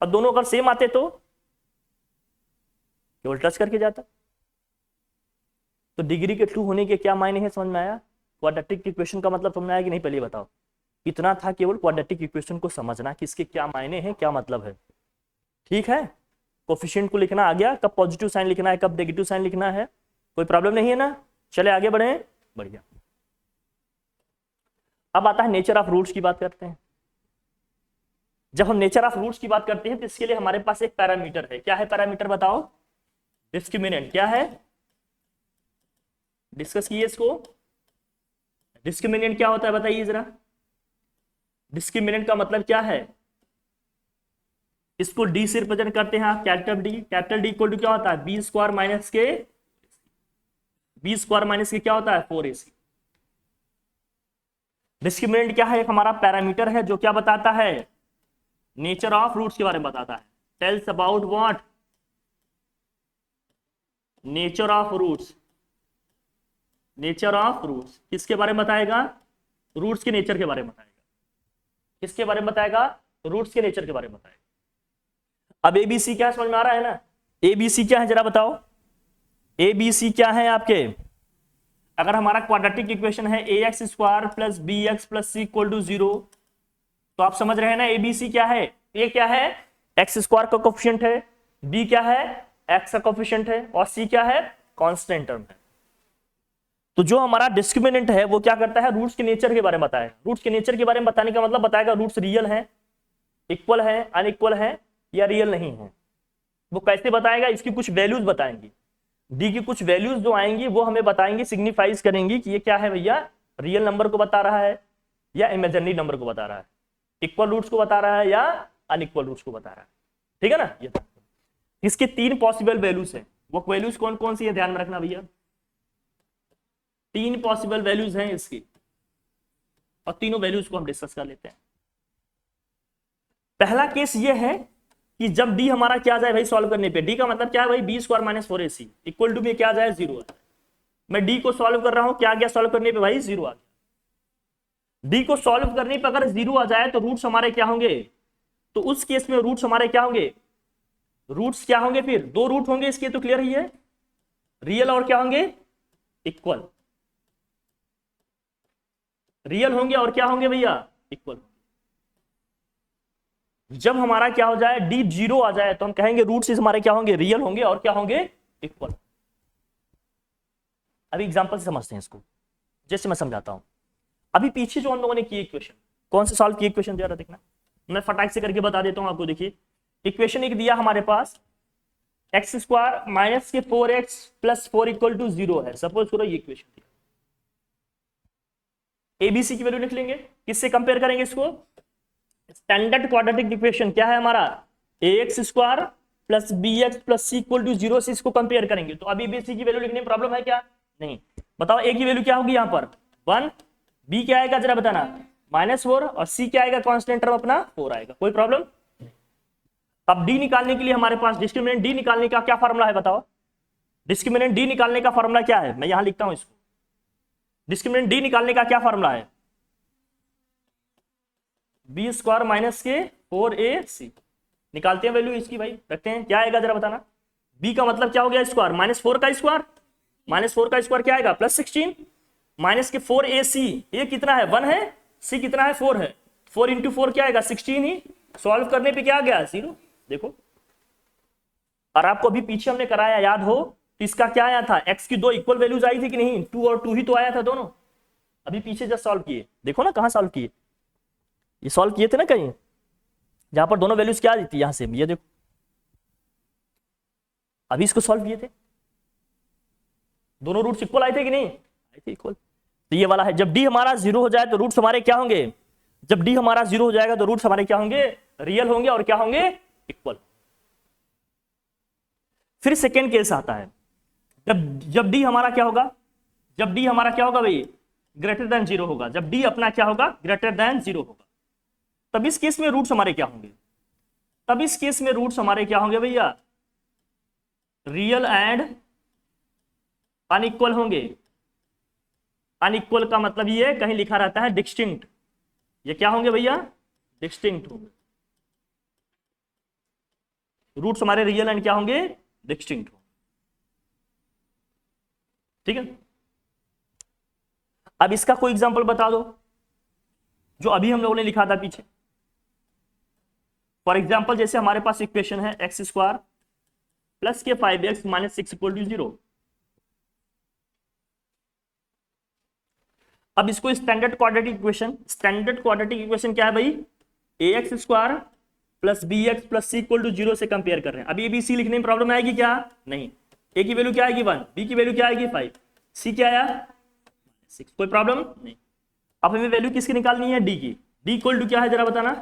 Speaker 1: और दोनों अगर सेम आते तो केवल टच करके जाता। तो डिग्री के 2 होने के क्या मायने हैं, समझ में आया। क्वाड्रेटिक इक्वेशन का मतलब समझ में आया कि नहीं, पहले बताओ। इतना था केवल क्वाड्रेटिक इक्वेशन को समझना कि इसके क्या मायने हैं, क्या मतलब है, ठीक है। कोफिशिएंट को लिखना आ गया, कब पॉजिटिव साइन लिखना है कब नेगेटिव साइन लिखना है, कोई प्रॉब्लम नहीं है ना। चले आगे बढ़े, बढ़िया। अब आता है नेचर ऑफ रूट्स की बात करते हैं। जब हम नेचर ऑफ रूट्स की बात करते हैं तो इसके लिए हमारे पास एक पैरामीटर है, क्या है पैरामीटर बताओ, डिस्क्रिमिनेंट। क्या है, डिस्कस किए इसको। डिस्क्रिमिनेंट क्या होता है बताइए जरा, डिस्क्रिमिनेंट का मतलब क्या है, इसको डी से रिप्रेजेंट करते हैं आप, कैपिटल डी इक्वल टू क्या होता है, b² माइनस के, b² माइनस के क्या होता है 4ac। डिस्क्रिमिनेंट क्या है, एक हमारा पैरामीटर है जो क्या बताता है, नेचर ऑफ रूट्स के बारे में बताता है। Tells about what, nature of roots. Nature of roots किसके बारे में बताएगा, रूट्स के नेचर के बारे में बताएगा। किसके बारे में बताएगा, रूट्स के नेचर के बारे में बताएगा। अब एबीसी क्या समझ में आ रहा है ना, एबीसी क्या है जरा बताओ, एबीसी क्या है आपके। अगर हमारा क्वाड्रेटिक इक्वेशन है ax² + bx + c = 0, तो आप समझ रहे हैं ना एबीसी क्या है। ए क्या है, x² का कोफिशिएंट है, b क्या है x का कोफिशिएंट है, और c क्या है कांस्टेंट टर्म है। तो जो हमारा डिस्क्रिमिनेंट है वो क्या करता है, रूट्स के नेचर के बारे में बताएगा। रूट्स के नेचर के बारे में बताने का मतलब बताएगा रूट्स रियल है, इक्वल है, अनइक्वल है या रियल नहीं है। वो कैसे बताएगा, इसकी कुछ वैल्यूज बताएंगी, डी की कुछ वैल्यूज जो आएंगी वो हमें बताएंगी, सिग्निफाइज करेंगी कि ये क्या है भैया, रियल नंबर को बता रहा है या इमेजिनरी नंबर को बता रहा है, इक्वल रूट्स को बता रहा है या अनइक्वल रूट्स को बता रहा है, ठीक है ना। ये इसके 3 पॉसिबल वैल्यूज है, वो वैल्यूज कौन कौन सी है ध्यान में रखना भैया। 3 पॉसिबल वैल्यूज हैं इसकी, और तीनों वैल्यूज को हम डिस्कस कर लेते हैं। पहला केस ये है कि जब डी हमारा क्या जाए भाई सॉल्व करने पे, डी का मतलब क्या है भाई b² - 4ac इक्वल टू में क्या जाए 0 आ जाए। मैं डी को सॉल्व कर रहा हूं, क्या आ गया सॉल्व करने पे भाई 0 आ गया। डी को सॉल्व करने पे अगर 0 आ जाए तो रूट्स हमारे क्या होंगे, तो उस केस में रूट्स हमारे क्या होंगे, रूट्स क्या होंगे, फिर 2 रूट होंगे इसके, तो क्लियर ही है, रियल और क्या होंगे इक्वल, रियल होंगे और क्या होंगे भैया इक्वल। जब हमारा क्या हो जाए डी 0 आ जाए तो हम कहेंगे रूट्स हमारे क्या होंगे, रियल होंगे और क्या होंगे इक्वल। अभी एग्जांपल से समझते हैं इसको, जैसे मैं समझाता हूं। अभी पीछे जो हम लोगों ने की इक्वेशन, कौन से सॉल्व की इक्वेशन जरा देखना, मैं फटाक से करके बता देता हूं आपको। देखिए इक्वेशन एक दिया हमारे पास एक्स स्क्वायर माइनस के 4x प्लस 4 इक्वल टू 0 है। सपोज करो ये इक्वेशन थी, एबीसी की वैल्यू लिख लेंगे। किससे कंपेयर करेंगे इसको? स्टैंडर्ड क्वाड्रेटिक इक्वेशन क्या है हमारा? ax square plus bx plus c equal to 0 से इसको कंपेयर करेंगे। तो अभी bc की वैल्यू लिखने में प्रॉब्लम है क्या? नहीं। बताओ a की वैल्यू क्या होगी यहाँ पर? 1, b क्या आएगा जरा बताना? -4, और c क्या आएगा? कांस्टेंट टर्म अपना 4 आएगा। कोई प्रॉब्लम? अब d निकालने के लिए हमारे पास डिस्क्रिमिनेंट d निकालने का क्या फॉर्मूला है बताओ? डिस्क्रिमिनेंट d निकालने का फॉर्मूला क्या है? मैं यहां लिखता हूं इसको। डिस्क्रिमिनेंट d निकालने का क्या फॉर्मूला है? बी स्क्वायर माइनस के 4ac। निकालते हैं वैल्यू इसकी भाई, रखते हैं। क्या आएगा जरा बताना? b का मतलब क्या हो गया? स्क्वायर, -4 का स्क्वायर, -4 का स्क्वायर क्या आएगा? +16 माइनस के 4ac। ये कितना है? 1 है। c कितना है? 4 है। 4 इंटू 4 क्या आएगा? 16 ही। सॉल्व करने पे क्या आ गया? 0। देखो, और आपको अभी पीछे हमने कराया, याद हो तो इसका क्या आया था? x की 2 इक्वल वैल्यूज आई थी कि नहीं? 2 और 2 ही तो आया था दोनों। अभी पीछे जस्ट सॉल्व किए, देखो ना कहां सॉल्व किए। ये सॉल्व किए थे ना कहीं, जहां पर दोनों वैल्यूज क्या आ रही थी? यहां से ये देखो, अभी इसको सॉल्व किए थे, दोनों रूट्स इक्वल आए थे कि नहीं? आए थे इक्वल। तो ये वाला है, जब d हमारा 0 हो जाए तो रूट्स हमारे क्या होंगे? जब d हमारा 0 हो जाएगा तो रूट्स हमारे क्या होंगे? रियल होंगे और क्या होंगे? इक्वल। फिर सेकेंड केस आता है, जब d हमारा क्या होगा? जब d हमारा क्या होगा भाई? ग्रेटर देन 0 होगा। जब d अपना क्या होगा? ग्रेटर देन 0 होगा। तब इस केस में रूट्स हमारे क्या होंगे? तब इस केस में रूट्स हमारे क्या होंगे भैया? रियल एंड अनइक्वल होंगे। अनइक्वल का मतलब ये कहीं लिखा रहता है डिस्टिंक्ट। ये क्या होंगे भैया? डिस्टिंक्ट होंगे। रूट्स हमारे रियल एंड क्या होंगे? डिस्टिंक्ट होंगे। ठीक है, अब इसका कोई एग्जांपल बता दो जो अभी हम लोगों ने लिखा था पीछे। फॉर एग्जाम्पल, जैसे हमारे पास इक्वेशन है एक्स स्क्वायर प्लस के 5x माइनस 6 इक्वल टू 0। अब इसको standard quadratic equation, standard quadratic equation क्या है भाई? ax square plus bx plus c equal to 0 से कंपेयर कर रहे हैं। अभी abc लिखने में प्रॉब्लम आएगी क्या? नहीं। a की वैल्यू क्या आएगी? 1, b की वैल्यू क्या आएगी? 5, c क्या आया? 6। कोई प्रॉब्लम नहीं। अब हमें वैल्यू किसकी निकालनी है? d की। d इक्वल टू क्या है जरा बताना?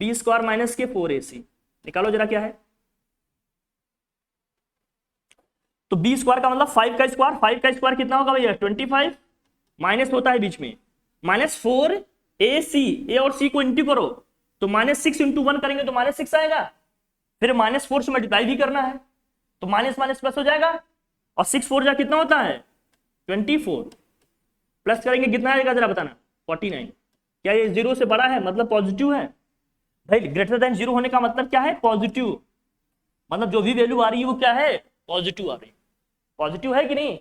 Speaker 1: बी स्क्वायर माइनस के 4ac। निकालो जरा क्या है। तो बी स्क्वायर का मतलब 5 का स्क्वायर। 5 का स्क्वायर कितना होगा भैया? 25। माइनस होता है बीच में, -4ac। ए और सी को इंटू करो तो -6 इंटू 1 करेंगे तो -6 आएगा। फिर -4 से मल्टीप्लाई भी करना है तो माइनस माइनस प्लस हो जाएगा। और 6 4 जा कितना होता है? 24। प्लस करेंगे कितना आएगा जरा बताना? 49। क्या ये 0 से बड़ा है? मतलब पॉजिटिव है भाई। ग्रेटर देन 0 होने का मतलब क्या है? पॉजिटिव। मतलब जो भी वैल्यू आ रही है वो क्या है? पॉजिटिव आ रही है। पॉजिटिव है कि नहीं?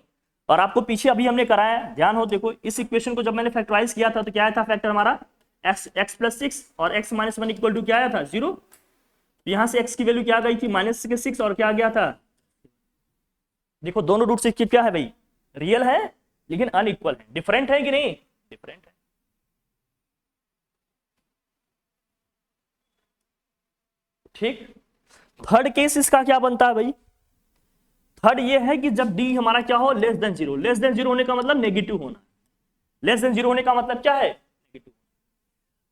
Speaker 1: और आपको पीछे अभी हमने कराया, ध्यान हो, देखो इस इक्वेशन को जब मैंने फैक्टराइज किया था तो क्या आया था फैक्टर हमारा? x प्लस 6 और x माइनस 1 इक्वल टू क्या आया था? 0। यहां से x की वैल्यू क्या आ गई थी? -6 और क्या आ गया था? देखो दोनों रूट से क्या है भाई? रियल है लेकिन अनइक्वल है। डिफरेंट है कि नहीं? डिफरेंट है। ठीक। थर्ड केस इसका क्या बनता है भाई? थर्ड ये है कि जब d हमारा क्या हो? Less than 0। लेस देन 0 होने का मतलब नेगेटिव होना। लेस देन 0 होने का मतलब क्या है? नेगेटिव।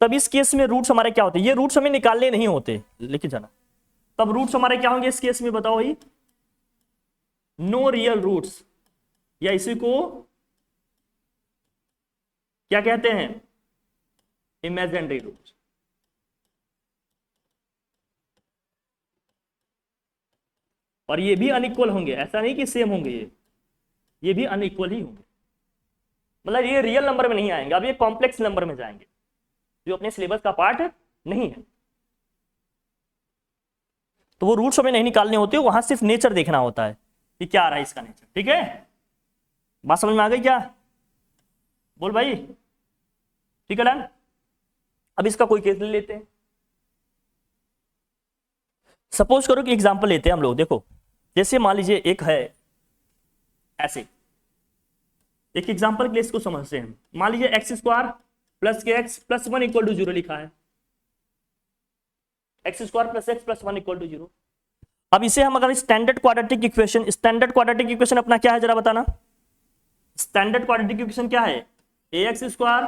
Speaker 1: तब इस केस में रूट्स हमारे क्या होते हैं? ये रूट्स हमें निकालने नहीं होते, लिखे जाना। तब रूट्स हमारे क्या होंगे इस केस में? बताओ भाई। नो रियल रूट्स, या इसी को क्या कहते हैं? Imaginary roots. और ये भी अनइक्वल होंगे, ऐसा नहीं कि सेम होंगे, ये भी अनइक्वल ही होंगे। मतलब ये रियल नंबर में नहीं आएंगे, अब ये कॉम्प्लेक्स नंबर में जाएंगे जो अपने सिलेबस का पार्ट नहीं है। तो वो रूट्स हमें नहीं निकालने होते, वहां सिर्फ नेचर देखना होता है कि क्या आ रहा है इसका नेचर। ठीक है, बात समझ में आ गई क्या? बोल भाई। ठीक है डन। अब इसका कोई केस ले लेते हैं। सपोज करो कि एग्जांपल लेते हैं हम लोग। देखो जैसे मान लीजिए एक है ऐसे, एक एग्जांपल के लिए इसको समझते हैं। मान लीजिए एक्स स्क्वायर प्लस के एक्स प्लस 1 इक्वल टू 0 लिखा है। X square plus x plus 1 equal to 0। अब इसे हम अगर standard quadratic equation, standard quadratic equation अपना क्या है जरा बताना, स्टैंडर्ड क्वाड्रेटिक इक्वेशन क्या है, ax square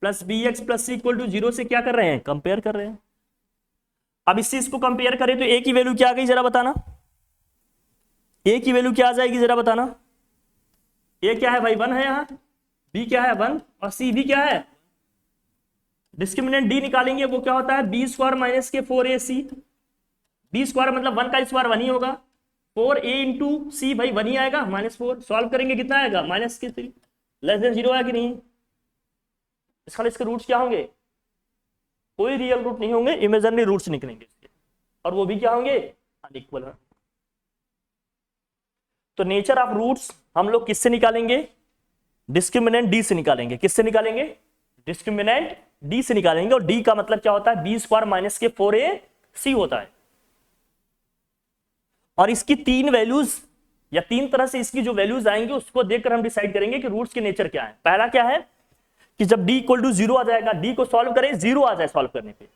Speaker 1: plus B x plus C equal to 0 से क्या कर रहे हैं, कंपेयर कर रहे हैं। अब इस चीज को कंपेयर करें तो a की वैल्यू क्या आ गई जरा बताना, a की वैल्यू क्या आ जाएगी जरा बताना, a क्या है भाई 1 है, यहाँ b क्या है 1 और c भी क्या है, डिस्क्रिमिनेंट d निकालेंगे वो क्या होता है b स्क्वायर माइनस के 4ac, b स्क्वायर मतलब 1 का स्क्वायर 1 ही होगा, 4a इंटू सी भाई 1 ही आएगा, -4 सॉल्व करेंगे कितना आएगा -3 लेस देन 0 है कि नहीं। इसके रूट्स क्या होंगे, कोई रियल रूट नहीं होंगे, इमेजिनरी रूट्स निकलेंगे इसके, और वो भी क्या होंगे अनइक्वल। तो नेचर ऑफ रूट्स हम लोग किससे निकालेंगे, डिस्क्रिमिनेंट डी से निकालेंगे, किससे निकालेंगे, डिस्क्रिमिनेंट डी से निकालेंगे, और डी का मतलब क्या होता है बी स्क्वायर माइनस के 4ac होता है। और इसकी तीन वैल्यूज या तीन तरह से इसकी जो वैल्यूज आएंगे उसको देखकर हम डिसाइड करेंगे कि रूट्स के नेचर क्या है। पहला क्या है कि जब d इक्वल टू 0 आ जाएगा, d को सॉल्व करें 0 आ जाए, सॉल्व करने पे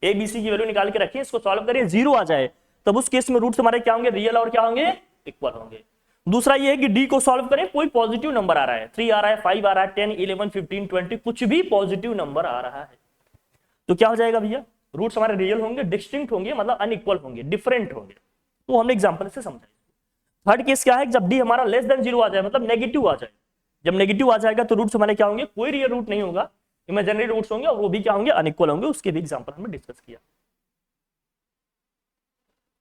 Speaker 1: a b c की वैल्यू निकाल के रखें, इसको सॉल्व करें 0 आ जाए, तब उस केस में रूट्स हमारे क्या होंगे, रियल और क्या होंगे इक्वल होंगे। दूसरा ये है कि d को सॉल्व करें, कोई पॉजिटिव नंबर आ रहा है, 3 आ रहा है, 5 आ रहा है, 10 11 15 20 कुछ भी पॉजिटिव नंबर आ रहा है, तो क्या हो जाएगा भैया, रूट्स हमारे रियल होंगे, डिस्टिंक्ट होंगे, मतलब अनइक्वल होंगे, डिफरेंट होंगे। तो हमने एग्जांपल से समझा। थर्ड केस क्या है, जब d हमारा लेस देन 0 आ जाए, मतलब नेगेटिव आ जाए, जब नेगेटिव आ जाएगा तो रूट्स हमारे क्या होंगे, कोई रियल रूट नहीं होगा, इमेजिनरी रूट्स होंगे, और वो भी क्या होंगे अनइक्वल होंगे, उसके भी एग्जांपल हमने डिस्कस किया।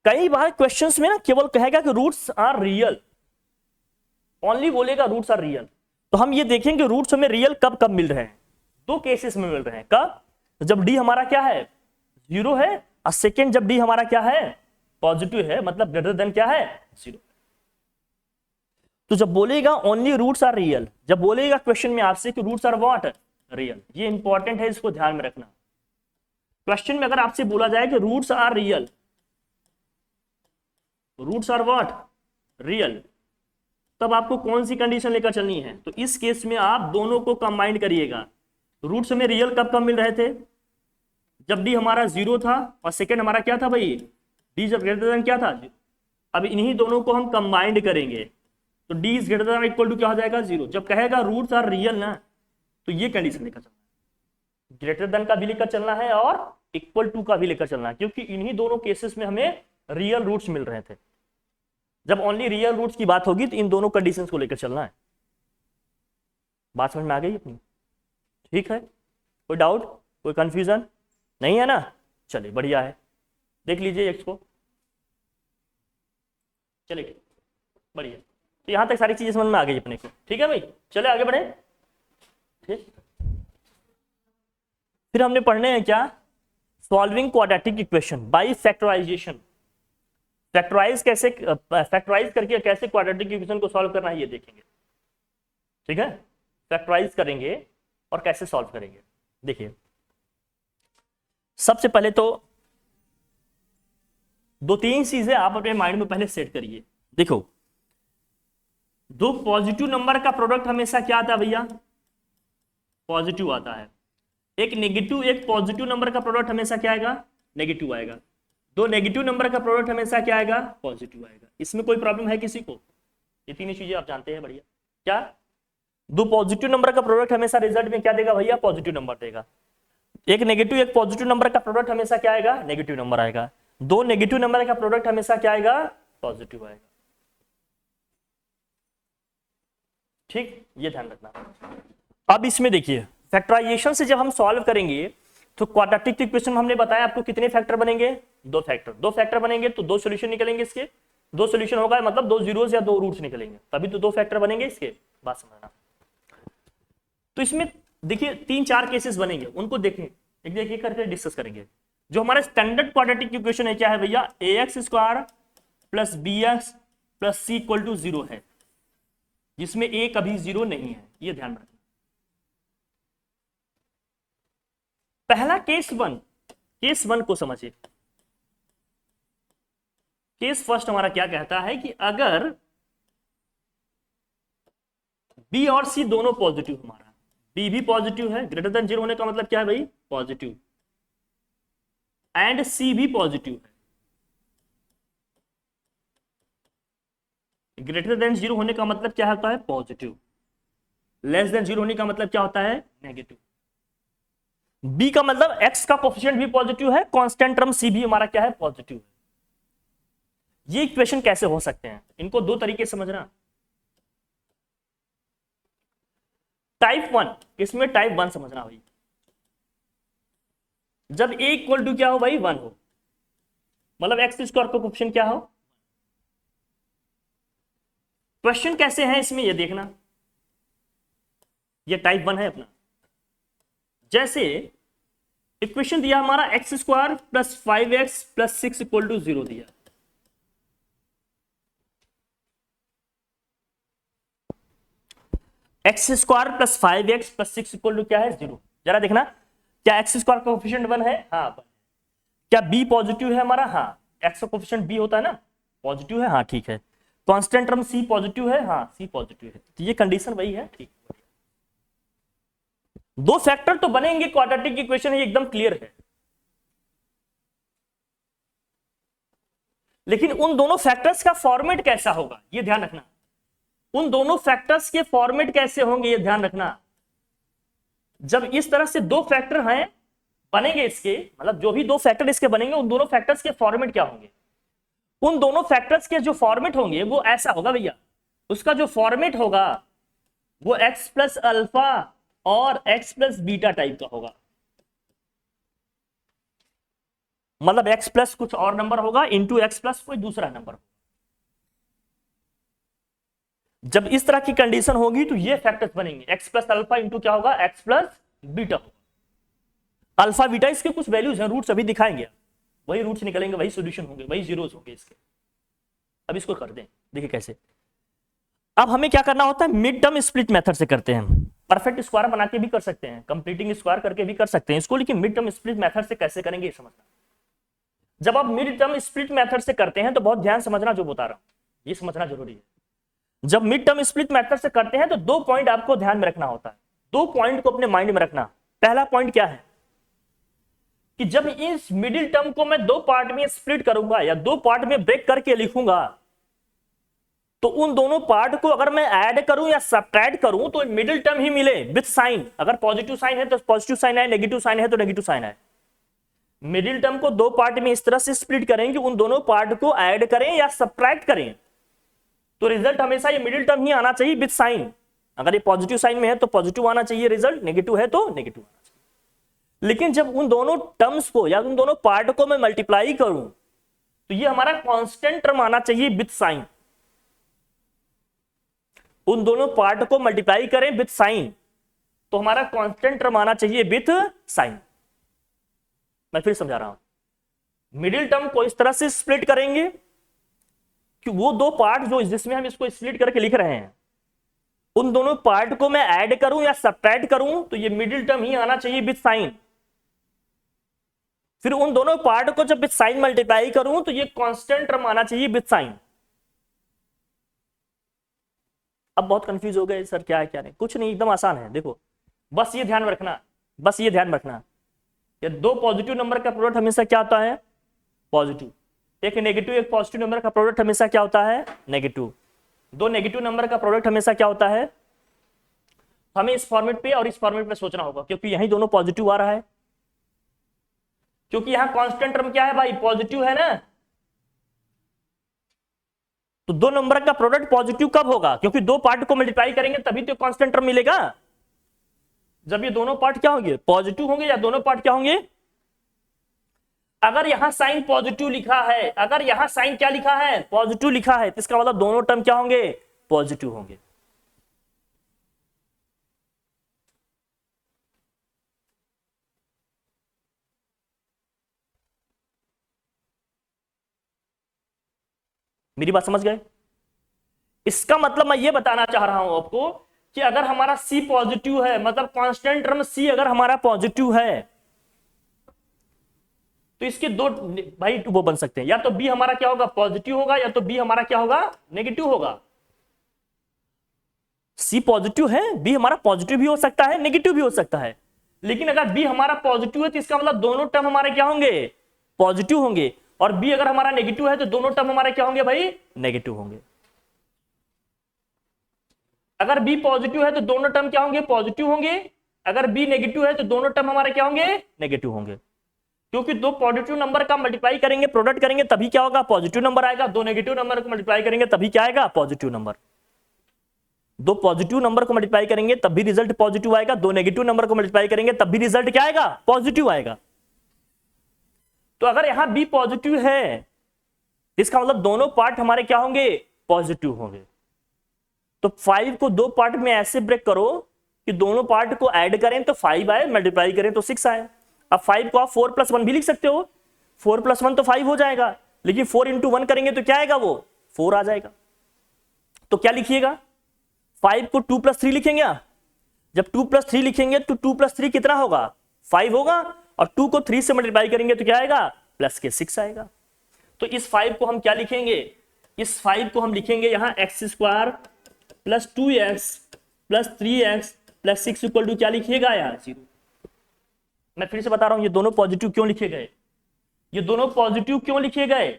Speaker 1: कई बार क्वेश्चंस में ना केवल कहेगा कि रूट्स आर रियल, ओनली बोलेगा रूट्स आर रियल, तो हम ये देखेंगे रूट्स हमें रियल कब कब मिल रहे हैं, दो केसेस में मिल रहे हैं। कब, जब d हमारा क्या है 0 है, और सेकेंड जब d हमारा क्या है पॉजिटिव है, मतलब ग्रेटर देन क्या है 0। तो जब बोलेगा ओनली रूट्स आर रियल, जब बोलेगा क्वेश्चन में आपसे कि रूट्स आर व्हाट रियल, ये इंपॉर्टेंट है, इसको ध्यान में रखना। क्वेश्चन में अगर आपसे बोला जाए कि roots are real, roots are what real, तब आपको कौन सी कंडीशन लेकर चलनी है, तो इस केस में आप दोनों को कंबाइन करिएगा। रूट्स हमें रियल कब कब मिल रहे थे, जब d हमारा 0 था, और सेकेंड हमारा क्या था भाई d जब ग्रेटर देन क्या था। अब इन्हीं दोनों को हम कंबाइंड करेंगे तो d is greater than equal to क्या हो जाएगा 0। जब कहेगा रूट्स आर रियल ना, तो ये कंडीशन लेकर चलना है, ग्रेटर देन का भी लेकर चलना है और इक्वल टू का भी लेकर चलना है, क्योंकि इन्हीं दोनों केसेस में हमें रियल रूट्स मिल रहे थे। जब ओनली रियल रूट्स की बात होगी तो इन दोनों कंडीशंस को लेकर चलना है। बात समझ में आ गई अपनी, ठीक है, कोई डाउट कोई कंफ्यूजन नहीं है ना, चलिए बढ़िया है, देख लीजिए एक्स को, चलिए बढ़िया। तो यहां तक सारी चीजें समझ में आ गई अपने को, ठीक है भाई, चले आगे बढ़े। ठीक, फिर हमने पढ़ने हैं क्या, solving quadratic equation by factorisation. Factorise कैसे, फैक्टराइज करके कैसे क्वाड्रेटिक इक्वेशन को सॉल्व करना है ये देखेंगे, ठीक है, फैक्टराइज करेंगे और कैसे सॉल्व करेंगे। देखिए सबसे पहले तो दो तीन चीजें आप अपने माइंड में पहले सेट करिए। देखो दो पॉजिटिव नंबर का प्रोडक्ट हमेशा क्या आता है भैया, पॉजिटिव आता है। एक नेगेटिव एक पॉजिटिव नंबर का प्रोडक्ट हमेशा क्या आएगा, नेगेटिव आएगा। दो नेगेटिव नंबर का प्रोडक्ट हमेशा क्या आएगा, पॉजिटिव आएगा। इसमें कोई प्रॉब्लम है किसी को, ये तीनों चीजें आप जानते हैं बढ़िया। क्या, दो पॉजिटिव नंबर का प्रोडक्ट हमेशा रिजल्ट में क्या देगा भैया, पॉजिटिव नंबर देगा। एक नेगेटिव एक पॉजिटिव नंबर का प्रोडक्ट हमेशा क्या आएगा, नेगेटिव नंबर आएगा। दो नेगेटिव नंबर का प्रोडक्ट हमेशा क्या आएगा, पॉजिटिव आएगा। ठीक, ये ध्यान रखना। अब इसमें देखिए फैक्टराइजेशन से जब हम सॉल्व करेंगे तो क्वाड्रेटिक इक्वेशन हमने बताया आपको कितने फैक्टर बनेंगे, दो फैक्टर बनेंगे, तो दो सॉल्यूशन निकलेंगे इसके। दो सॉल्यूशन होगा मतलब दो जीरोस या दो रूट्स निकलेंगे, तभी तो दो फैक्टर बनेंगे इसके, बात समझना। तो इसमें देखिए तीन चार केसेस बनेंगे, उनको देखें एक एक करके डिस्कस करेंगे। जो हमारा स्टैंडर्ड क्वाड्रेटिक इक्वेशन है क्या है भैया, ax square plus bx plus c equal to 0 है, जिसमें a कभी 0 नहीं है, ये ध्यान रखना। पहला केस वन को समझिए। केस फर्स्ट हमारा क्या कहता है कि अगर b और c दोनों पॉजिटिव, हमारा b भी पॉजिटिव है, ग्रेटर देन 0 होने का मतलब क्या है भाई, पॉजिटिव, एंड c भी पॉजिटिव है, ग्रेटर देन जीरो होने का मतलब क्या होता है? पॉजिटिव। लेस देन जीरो होने का मतलब क्या होता है? नेगेटिव। बी का मतलब एक्स का कोफिशिएंट भी पॉजिटिव है, कांस्टेंट टर्म सी भी हमारा क्या है? पॉजिटिव है। ये इक्वेशन कैसे हो सकते हैं? इनको दो तरीके से समझना। टाइप वन, इसमें टाइप वन समझना भाई। जब ए इक्वल टू क्या हो भाई? वन हो, मतलब एक्स स्क्वायर का कोफिशिएंट क्या हो? क्वेश्चन कैसे है इसमें ये देखना। ये टाइप वन है अपना। जैसे इक्वेशन दिया हमारा x square plus 5x plus 6 equal to 0 दिया। X square plus 5x plus 6 equal to क्या है? 0। जरा देखना, क्या एक्स स्क्वायर का कोफिशिएंट 1 है? हाँ। क्या बी पॉजिटिव है हमारा? हाँ। एक्स का कोफिशिएंट बी होता है ना, पॉजिटिव है। हाँ ठीक है। कांस्टेंट टर्म सी पॉजिटिव है। हाँ सी पॉजिटिव है, तो ये कंडीशन वही है। ठीक, दो फैक्टर तो बनेंगे, क्वाड्रेटिक इक्वेशन ये एकदम क्लियर है। लेकिन उन दोनों फैक्टर्स का फॉर्मेट कैसा होगा ये ध्यान रखना। उन दोनों फैक्टर्स के फॉर्मेट कैसे होंगे ये ध्यान रखना। जब इस तरह से दो फैक्टर हैं बनेंगे इसके, मतलब जो भी दो फैक्टर इसके बनेंगे, उन दोनों फैक्टर्स के फॉर्मेट क्या होंगे? उन दोनों फैक्टर्स के जो फॉर्मेट होंगे वो ऐसा होगा भैया। उसका जो फॉर्मेट होगा वो एक्स प्लस अल्फा और एक्स प्लस बीटा टाइप का होगा। मतलब एक्स प्लस कुछ और नंबर होगा इंटू एक्स प्लस कोई दूसरा नंबर। जब इस तरह की कंडीशन होगी तो ये फैक्टर्स बनेंगे, एक्स प्लस अल्फा इंटू क्या होगा? एक्स प्लस बीटा होगा। अल्फा बीटा इसके कुछ वैल्यूज हैं, रूट्स अभी दिखाएंगे, वही रूट्स निकलेंगे, वही सोल्यूशन होंगे, वही जीरोस होंगे इसके। अब इसको कर दें, देखिए कैसे। अब हमें क्या करना होता है? मिड टर्म स्प्लिट मेथड से करते हैं। परफेक्ट स्क्वायर बना के भी कर सकते हैं, कंप्लीटिंग स्क्वायर करके भी कर सकते हैं इसको, लेकिन मिड टर्म स्प्लिट मेथड से कैसे करेंगे ये समझना। जब आप मिड टर्म स्प्लिट मेथड से करते हैं तो बहुत ध्यान समझना, जो बता रहा हूं ये समझना जरूरी है। जब मिड टर्म स्प्लिट मेथड से करते हैं तो दो पॉइंट आपको ध्यान में रखना होता है, दो पॉइंट को अपने माइंड में रखना। पहला पॉइंट क्या है कि जब इस मिडिल टर्म को मैं दो पार्ट में स्प्लिट करूंगा या दो पार्ट में ब्रेक करके लिखूंगा, तो उन दोनों पार्ट को अगर मैं ऐड करूं या सब्ट्रैक्ट करूं तो मिडिल टर्म ही मिले विथ साइन। अगर पॉजिटिव साइन है तो पॉजिटिव साइन है, नेगेटिव साइन है तो नेगेटिव साइन है। मिडिल टर्म को दो पार्ट में इस तरह से स्प्लिट करें कि उन दोनों पार्ट को ऐड करें या सब्ट्रैक्ट करें, तो रिजल्ट हमेशा ये मिडिल टर्म ही आना चाहिए विथ साइन। अगर ये पॉजिटिव साइन में है तो पॉजिटिव आना चाहिए रिजल्ट, नेगेटिव है तो नेगेटिव आना चाहिए। लेकिन जब उन दोनों टर्म्स को या उन दोनों पार्ट को मैं मल्टीप्लाई करूं तो ये हमारा कांस्टेंट टर्म आना चाहिए विथ साइन। उन दोनों पार्ट को मल्टीप्लाई करें विथ साइन तो हमारा कांस्टेंट टर्म आना चाहिए विथ साइन। मैं फिर समझा रहा हूं। मिडिल टर्म को इस तरह से स्प्लिट करेंगे कि वो दो पार्ट जो जिसमें हम इसको स्प्लिट करके लिख रहे हैं, उन दोनों पार्ट को मैं ऐड करूं या सब्ट्रैक्ट करूं तो ये मिडिल टर्म ही आना चाहिए विथ साइन। फिर उन दोनों पार्ट को जब विथ साइन मल्टीप्लाई करूं तो ये कांस्टेंट टर्म आना चाहिए विथ साइन। अब बहुत कंफ्यूज हो गए सर क्या है क्या नहीं, कुछ नहीं, एकदम आसान है। देखो बस ये ध्यान रखना, बस ये ध्यान रखना, ये दो पॉजिटिव नंबर का प्रोडक्ट हमेशा क्या होता है? पॉजिटिव। एक नेगेटिव एक पॉजिटिव नंबर का प्रोडक्ट हमेशा क्या होता है? नेगेटिव। दो नेगेटिव नंबर का प्रोडक्ट हमेशा क्या होता है? हमें इस फॉर्मेट पे और इस फॉर्मेट पे सोचना होगा, क्योंकि यही दोनों पॉजिटिव आ रहा है, क्योंकि यहां कांस्टेंट टर्म क्या है भाई? पॉजिटिव है ना। तो दो नंबर का प्रोडक्ट पॉजिटिव कब होगा? क्योंकि दो पार्ट को मल्टीप्लाई करेंगे तभी तो कांस्टेंट टर्म मिलेगा। जब ये दोनों पार्ट क्या होंगे? पॉजिटिव होंगे, या दोनों पार्ट क्या होंगे? अगर यहां साइन पॉजिटिव लिखा है, अगर यहां साइन क्या लिखा है? पॉजिटिव लिखा है, तो इसका मतलब दोनों टर्म क्या होंगे? पॉजिटिव होंगे। मेरी बात समझ गए? इसका मतलब मैं ये बताना चाह रहा हूं आपको कि अगर हमारा C पॉजिटिव है, मतलब कांस्टेंट टर्म C अगर हमारा पॉजिटिव है, तो इसके दो भाई वो बन सकते हैं, या तो B हमारा क्या होगा? पॉजिटिव होगा, या तो B हमारा क्या होगा? नेगेटिव होगा। C पॉजिटिव है, B हमारा पॉजिटिव भी हो सकता है, नेगेटिव भी हो सकता है। लेकिन अगर B हमारा पॉजिटिव है तो इसका मतलब दोनों टर्म हमारे क्या होंगे? पॉजिटिव होंगे। और B अगर हमारा नेगेटिव है तो दोनों टर्म हमारे क्या होंगे भाई? नेगेटिव होंगे। अगर बी पॉजिटिव है तो दोनों टर्म क्या होंगे, पॉजिटिव होंगे। अगर बी नेगेटिव है तो दोनों टर्म हमारे क्या होंगे, नेगेटिव होंगे। क्योंकि दो पॉजिटिव नंबर का मल्टीप्लाई करेंगे, प्रोडक्ट करेंगे, तभी क्या होगा, पॉजिटिव नंबर आएगा। दो नेगेटिव नंबर को मल्टीप्लाई करेंगे तभी क्या आएगा, पॉजिटिव नंबर। दो पॉजिटिव नंबर को मल्टीप्लाई करेंगे तब भी रिजल्ट पॉजिटिव आएगा, दो नेगेटिव नंबर को मल्टीप्लाई करेंगे तब भी रिजल्ट क्या आएगा, पॉजिटिव आएगा। तो अगर यहां बी पॉजिटिव है इसका मतलब दोनों पार्ट हमारे क्या होंगे, पॉजिटिव होंगे। तो 5 को दो पार्ट में ऐसे ब्रेक करो कि दोनों पार्ट को ऐड करें तो 5 आए, मल्टीप्लाई करें तो 6 आए। अब 5 को आप 4+1 भी लिख सकते हो, 4+1 तो 5 हो जाएगा, लेकिन 4 × 1 करेंगे तो क्या आएगा, वो 4 आ जाएगा। तो क्या लिखिएगा, 5 को 2+3 लिखेंगे। जब 2+3 लिखेंगे तो 2+3 कितना होगा, 5 होगा, और 2 को 3 से मल्टीप्लाई करेंगे तो क्या आएगा, +6 आएगा। तो इस 5 को हम क्या लिखेंगे, इस 5 को हम लिखेंगे यहां x² + 2x + 3x + 6 = क्या लिखिएगा यार, 0। मैं फिर से बता रहा हूं, ये दोनों पॉजिटिव क्यों लिखे गए, ये दोनों पॉजिटिव क्यों लिखे गए,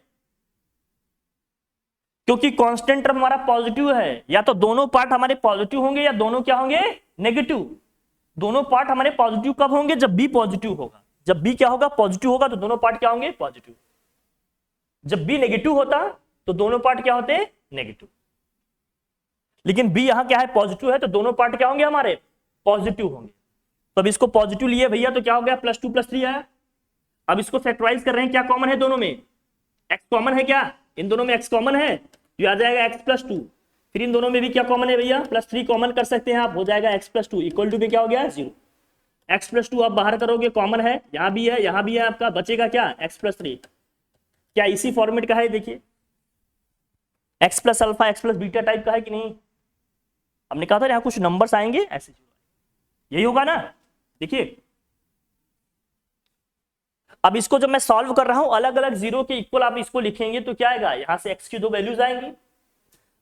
Speaker 1: क्योंकि कांस्टेंट टर्म हमारा पॉजिटिव है। या तो दोनों पार्ट हमारे पॉजिटिव होंगे या दोनों क्या होंगे, नेगेटिव। दोनों पार्ट हमारे पॉजिटिव कब होंगे, जब बी पॉजिटिव होगा। जब बी क्या होगा, पॉजिटिव होगा, तो दोनों पार्ट क्या होंगे, पॉजिटिव। जब बी नेगेटिव होता तो दोनों पार्ट क्या होते, नेगेटिव। लेकिन बी यहां क्या है, पॉजिटिव है, तो दोनों पार्ट क्या होंगे हमारे, पॉजिटिव होंगे। तो अब इसको पॉजिटिव लिए भैया तो क्या हो गया, +2 + 3 आया। अब इसको फैक्टराइज कर रहे हैं, क्या कॉमन है दोनों में, एक्स कॉमन है, क्या इन दोनों में एक्स कॉमन है, तो आ जाएगा x + 2। फिर इन दोनों में भी क्या कॉमन है भैया, +3 कॉमन कर सकते हैं आप, हो जाएगा x + 2 = में क्या हो गया, 0। x + 2 आप बाहर करोगे, कॉमन है, यहां भी है, यहां भी है, आपका बचेगा क्या, x + 3। क्या इसी फॉर्मेट का है, देखिए x + alpha x + beta type का है कि नहीं। हमने कहा था यहां कुछ नंबर्स आएंगे ऐसे, यही होगा ना। देखिए अब इसको जब मैं सॉल्व कर रहा हूं, अलग अलग जीरो के इक्वल आप इसको लिखेंगे तो क्या आएगा, यहां से x की दो वैल्यूज आएंगी।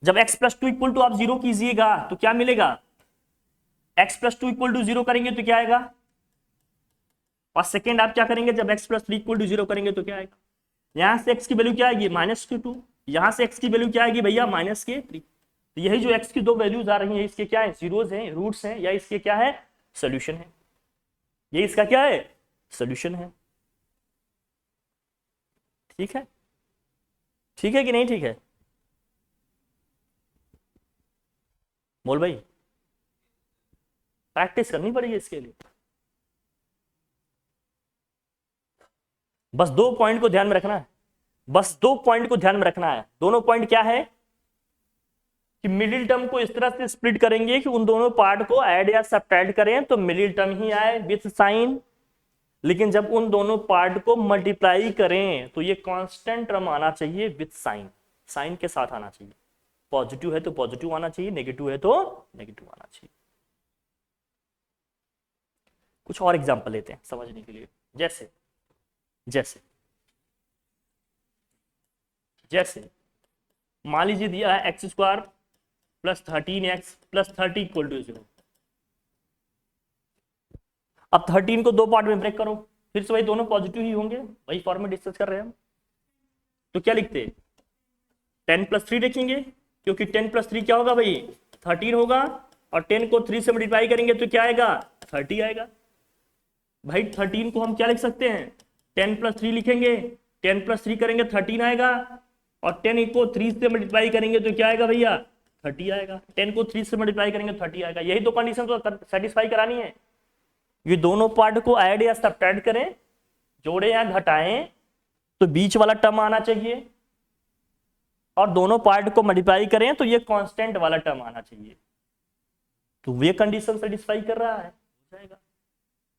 Speaker 1: जब x + 2 = आप 0 कीजिएगा तो क्या मिलेगा, x + 2 = 0 करेंगे तो क्या आएगा, और सेकेंड आप क्या करेंगे, जब x + 3 = 0 करेंगे तो क्या आएगा। यहां से x की वैल्यू क्या आएगी, -2, यहां से x की वैल्यू क्या आएगी भैया, -3। तो यही जो x की दो वैल्यूज आ रही है, इसके क्या है, जीरोज हैं, रूट्स हैं, या इसके क्या है, सोल्यूशन है। ये इसका क्या है, सोल्यूशन है। ठीक है, ठीक है कि नहीं, ठीक है बोल भाई, प्रैक्टिस करनी पड़ेगी इसके लिए। बस 2 पॉइंट को ध्यान में रखना है, बस 2 पॉइंट को ध्यान में रखना है। दोनों पॉइंट क्या है कि मिडिल टर्म को इस तरह से स्प्लिट करेंगे कि उन दोनों पार्ट को ऐड या सब्ट्रैक्ट करें तो मिडिल टर्म ही आए विथ साइन। लेकिन जब उन दोनों पार्ट को मल्टीप्लाई करें तो ये कांस्टेंट टर्म आना चाहिए विथ साइन, साइन के साथ आना चाहिए। पॉजिटिव है तो पॉजिटिव आना चाहिए, नेगेटिव है तो नेगेटिव आना चाहिए। कुछ और एग्जांपल लेते हैं समझने के लिए। जैसे जैसे जैसे मान लीजिए दिया है x² + 13x + 30 = 0। अब 13 को दो पार्ट में ब्रेक करो, फिर से वही दोनों पॉजिटिव ही होंगे, वही फॉर्मेट डिस्कस कर रहे हैं हम। तो क्या लिखते, 10 + 3 लिखेंगे, क्योंकि 10 + 3 क्या होगा भाई, 13 होगा, और 10 को 3 से मल्टीप्लाई करेंगे तो क्या आएगा, 30 आएगा। भाई 13 को हम क्या लिख सकते हैं, 10 + 3 लिखेंगे, 10 + 3 करेंगे 13 आएगा, और 10 को 3 से मल्टीप्लाई करेंगे तो क्या आएगा भैया, 30 आएगा। 10 को 3 से मल्टीप्लाई करेंगे 30 आएगा। यही दो कंडीशन तो सेटिस्फाई करानी है। ये दोनों पार्ट को ऐड या सब्ट्रैक्ट करें, जोड़े या घटाएं, तो बीच वाला टर्म आना चाहिए, और दोनों पार्ट को मल्टीप्लाई करें तो ये कांस्टेंट वाला टर्म आना चाहिए। तो ये कंडीशन सेटिस्फाई कर रहा है, हो जाएगा।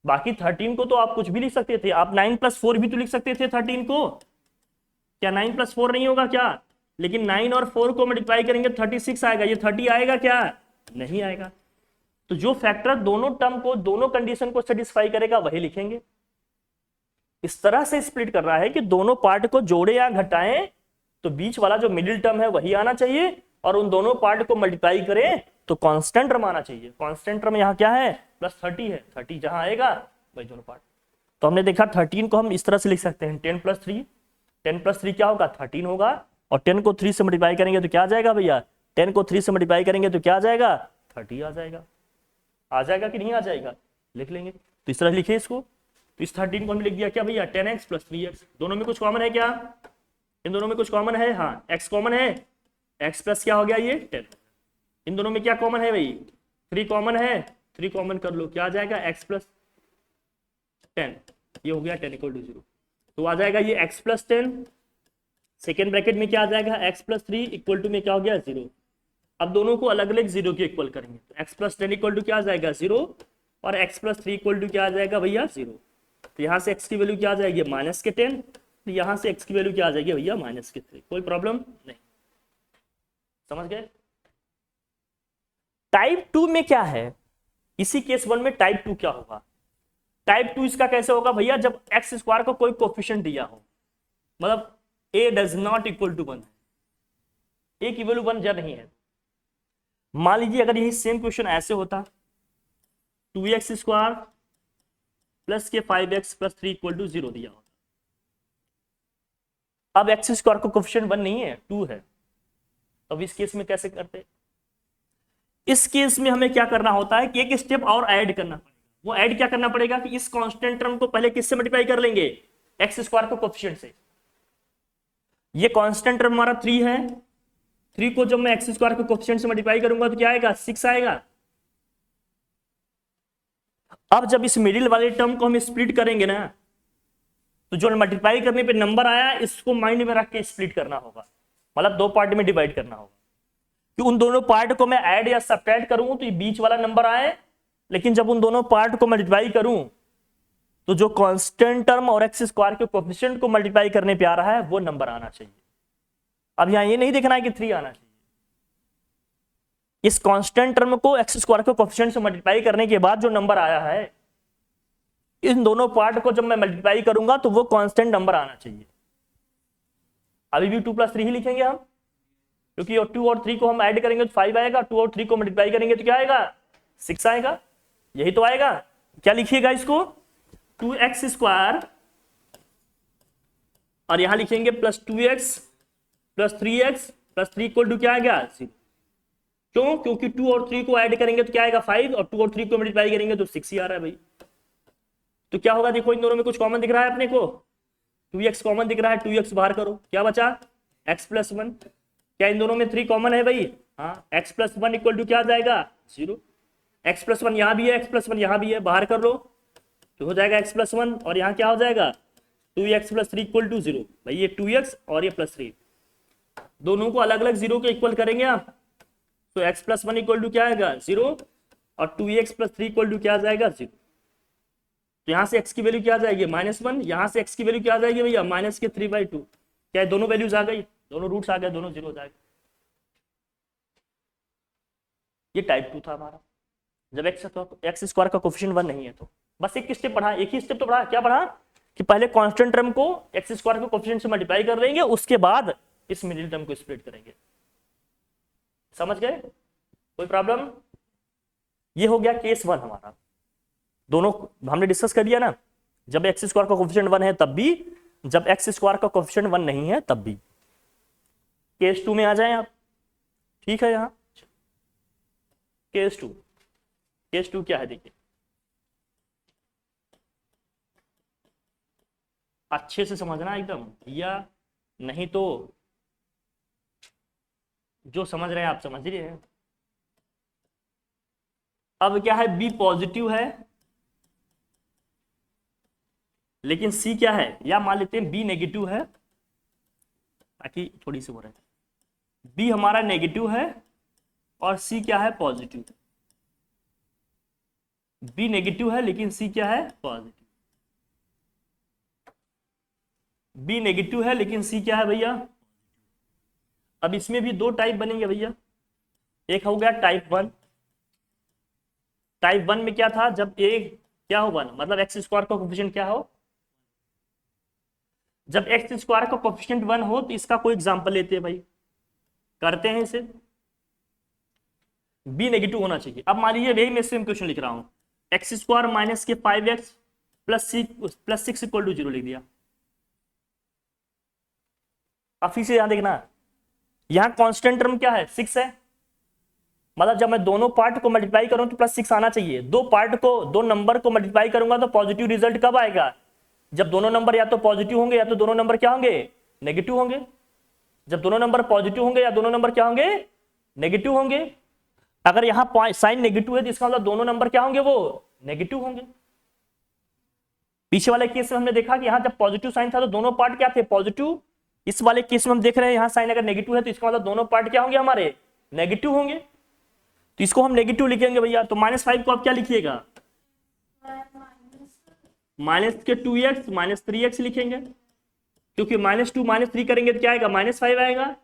Speaker 1: बाकी 13 को तो आप कुछ भी लिख सकते थे, आप 9 + 4 भी तो लिख सकते थे 13 को। क्या 9 + 4 नहीं होगा क्या, लेकिन 9 और 4 को मल्टीप्लाई करेंगे 36 आएगा, ये 30 आएगा क्या, नहीं आएगा। तो जो फैक्टर दोनों टर्म को, दोनों कंडीशन को सेटिस्फाई करेगा वही लिखेंगे। इस तरह से स्प्लिट कर रहा है कि दोनों पार्ट को जोड़े या घटाएं तो बीच वाला जो मिडिल टर्म है वही आना चाहिए, और उन दोनों पार्ट को मल्टीप्लाई करें तो कांस्टेंट टर्म आना चाहिए। कांस्टेंट टर्म यहाँ क्या है, +30 है, 30 जहां आएगा वही दोनों पार्ट। तो हमने देखा 13 को हम इस तरह से लिख सकते हैं, 10 + 3, 10 + 3 क्या होगा, 13 होगा, और 10 को 3 से मल्टीप्लाई करेंगे तो क्या आ जाएगा भैया, 10 को 3 से मल्टीप्लाई करेंगे तो क्या आ जाएगा, 30 आ जाएगा कि नहीं आ जाएगा, लिख लेंगे। तो इस तरह लिखे इसको, तो इस 13 को हमने लिख दिया क्या भैया 10x प्लस 3x। दोनों में कुछ कॉमन है क्या, इन दोनों में कुछ कॉमन है, हाँ x कॉमन है, x प्लस क्या हो गया ये 10। इन दोनों में क्या कॉमन है भाई 3 कॉमन है, 3 कॉमन कर लो क्या आ जाएगा x प्लस 10, ये हो गया 10 इक्वल टू 0। तो आ जाएगा ये x प्लस 10, सेकेंड ब्रैकेट में क्या आ जाएगा x प्लस 3 इक्वल टू में क्या हो गया 0। अब दोनों को अलग अलग 0 के इक्वल करेंगे, तो x प्लस 10 इक्वल टू क्या आ जाएगा 0 और x प्लस 3 इक्वल टू क्या आ जाएगा भैया 0। तो यहाँ से x की वैल्यू क्या आ जाएगी माइनस के 10, तो यहाँ से x की वैल्यू क्या आ जाएगी भैया माइनस के 3। कोई प्रॉब्लम नहीं, समझ गए। टाइप 2 में क्या है, इसी केस 1 में टाइप 2 क्या होगा, टाइप 2 इसका कैसे होगा भैया, जब एक्स स्क्वायर को कोई कोफिशिएंट दिया हो, मतलब a does not equal to 1, a की वैल्यू 1 या नहीं है। मान लीजिए अगर यही सेम क्वेश्चन ऐसे होता 2x स्क्वायर प्लस के 5x प्लस 3 इक्वल टू 0 दिया होता। अब एक्स स्क्वायर को कोफिशिएंट 1 नहीं है 2 है, अब इस केस में कैसे करते, इस केस में हमें क्या करना होता है कि एक स्टेप और ऐड करना पड़ेगा। वो ऐड क्या करना पड़ेगा कि इस कांस्टेंट टर्म को पहले किससे मल्टीप्लाई कर लेंगे एक्स स्क्वायर को कोफिशिएंट से। ये कांस्टेंट टर्म हमारा 3 है, 3 को जब मैं एक्स स्क्वायर को कोफिशिएंट से मल्टीप्लाई करूंगा तो क्या आएगा 6 आएगा। अब जब इस मिडिल वाले टर्म को हम स्प्लिट करेंगे ना, तो जो मल्टीप्लाई करने पे नंबर आया इसको माइंड में रख के स्प्लिट करना होगा, मतलब 2 पार्ट में डिवाइड करना होगा कि उन दोनों पार्ट को मैं ऐड या सब्ट्रैक्ट करूं तो ये बीच वाला नंबर आए, लेकिन जब उन दोनों पार्ट को मल्टीप्लाई करूं तो जो कांस्टेंट टर्म और एक्स स्क्वायर के कोफिशिएंट को मल्टीप्लाई करने पे आ रहा है वो नंबर आना चाहिए। अब यहां ये नहीं देखना है कि 3 आना चाहिए, इस कांस्टेंट टर्म को एक्स स्क्वायर के कोफिशिएंट से मल्टीप्लाई करने के बाद जो नंबर आया है, इन दोनों पार्ट को जब मैं मल्टीप्लाई करूंगा तो वो कांस्टेंट नंबर आना चाहिए। अभी भी 2 प्लस 3 ही लिखेंगे हम, क्योंकि 2 और 3 को हम ऐड करेंगे तो 5 आएगा, 2 और 3 को मल्टीप्लाई करेंगे तो क्या आएगा 6 आएगा, यही तो आएगा। क्या लिखिएगा इसको 2x स्क्वायर और यहां लिखेंगे plus 2x plus 3x plus 3 equal to क्या आएगा 0। क्यों, क्योंकि 2 और 3 को ऐड करेंगे तो क्या आएगा 5 और 2 और 3 को मल्टीप्लाई करेंगे तो 6 ही आ रहा है भाई। तो क्या होगा देखो इन दोनों में कुछ कॉमन दिख रहा है अपने को, 2x कॉमन दिख रहा है, 2x बाहर करो क्या बचा x प्लस 1। क्या इन दोनों में 3 कॉमन है भाई, हाँ x प्लस 1 इक्वल टू क्या आ जाएगा 0। x प्लस 1 यहां भी है, x प्लस 1 यहां भी है, बाहर कर लो तो हो जाएगा x प्लस 1 और यहाँ क्या हो जाएगा 2x प्लस 3 इक्वल टू 0। भाई ये 2x और ये प्लस 3 दोनों को अलग अलग 0 के इक्वल करेंगे आप, तो x प्लस 1 इक्वल टू क्या आएगा 0 और 2x प्लस 3 इक्वल टू क्या आ जाएगा 0। तो यहाँ से x की वैल्यू क्या आ जाएगी -1, यहाँ से x की वैल्यू क्या आ जाएगी भैया माइनस के 3/2। क्या दोनों वैल्यूज आ गई, दोनों रूट्स आ गए, दोनों 0 आ जाएगा। ये टाइप 2 था हमारा, जब एक्स स्क्वायर का कोफिशिएंट 1 नहीं है। तो बस एक स्टेप पढ़ा, एक ही स्टेप तो पढ़ा, क्या पढ़ा कि पहले कांस्टेंट टर्म को एक्स स्क्वायर के कोफिशिएंट से मल्टीप्लाई कर लेंगे, उसके बाद इस मिडिल टर्म को स्प्लिट करेंगे। समझ गए, कोई प्रॉब्लम। ये हो गया केस 1 हमारा, दोनों हमने डिस्कस कर लिया ना, जब एक्स स्क्वायर का कोफिशिएंट 1 है तब भी, जब एक्स स्क्वायर का कोफिशिएंट 1 नहीं है तब भी। केस 2 में आ जाएं आप, ठीक है। यहां केस 2, केस 2 क्या है देखिए, अच्छे से समझना एकदम, या नहीं तो जो समझ रहे हैं आप समझ रहे हैं। अब क्या है बी पॉजिटिव है लेकिन सी क्या है, या मान लेते हैं बी नेगेटिव है, ताकि थोड़ी सी हो रहा है, बी हमारा नेगेटिव है और सी क्या है पॉजिटिव। बी नेगेटिव है लेकिन सी क्या है पॉजिटिव। बी नेगेटिव है लेकिन सी क्या है भैया। अब इसमें भी 2 टाइप बनेंगे भैया, एक हो गया टाइप 1। टाइप 1 में क्या था, जब ए क्या हो 1, मतलब एक्स स्क्वायर का कोफिशिएंट क्या हो, जब एक्स स्क्वायर का कोफिशिएंट 1 हो तो इसका कोई एग्जांपल लेते हैं भाई, करते हैं इसे। बी नेगेटिव होना चाहिए। अब मान लीजिए वही मैं सेम क्वेश्चन लिख रहा हूं, एक्स स्क्वायर माइनस के 5x प्लस 6 इक्वल टू 0 लिख दिया। अब फिर से यहां देखना, यहां कांस्टेंट टर्म क्या है 6 है, मतलब जब मैं दोनों पार्ट को मल्टीप्लाई करूं तो +6 आना चाहिए। दो नंबर को मल्टीप्लाई करूंगा तो पॉजिटिव रिजल्ट कब आएगा? जब दोनों नंबर या तो पॉजिटिव होंगे या तो दोनों नंबर क्या होंगे? नेगेटिव होंगे। जब दोनों नंबर पॉजिटिव होंगे या दोनों नंबर क्या होंगे? नेगेटिव होंगे। अगर यहां साइन नेगेटिव है तो इसका मतलब दोनों नंबर क्या होंगे? वो नेगेटिव होंगे। पीछे वाले केस में हमने देखा कि यहां जब पॉजिटिव साइन था तो दोनों पार्ट क्या थे? पॉजिटिव। इस वाले केस में हम देख रहे हैं यहां साइन अगर नेगेटिव है तो इसका मतलब दोनों पार्ट क्या होंगे? हमारे नेगेटिव होंगे। तो इसको हम नेगेटिव लिखेंगे भैया। तो -5 को आप क्या लिखिएगा? माइनस के 2x -3x लिखेंगे, क्योंकि -2 -3 करेंगे तो क्या आएगा? -5 आएगा,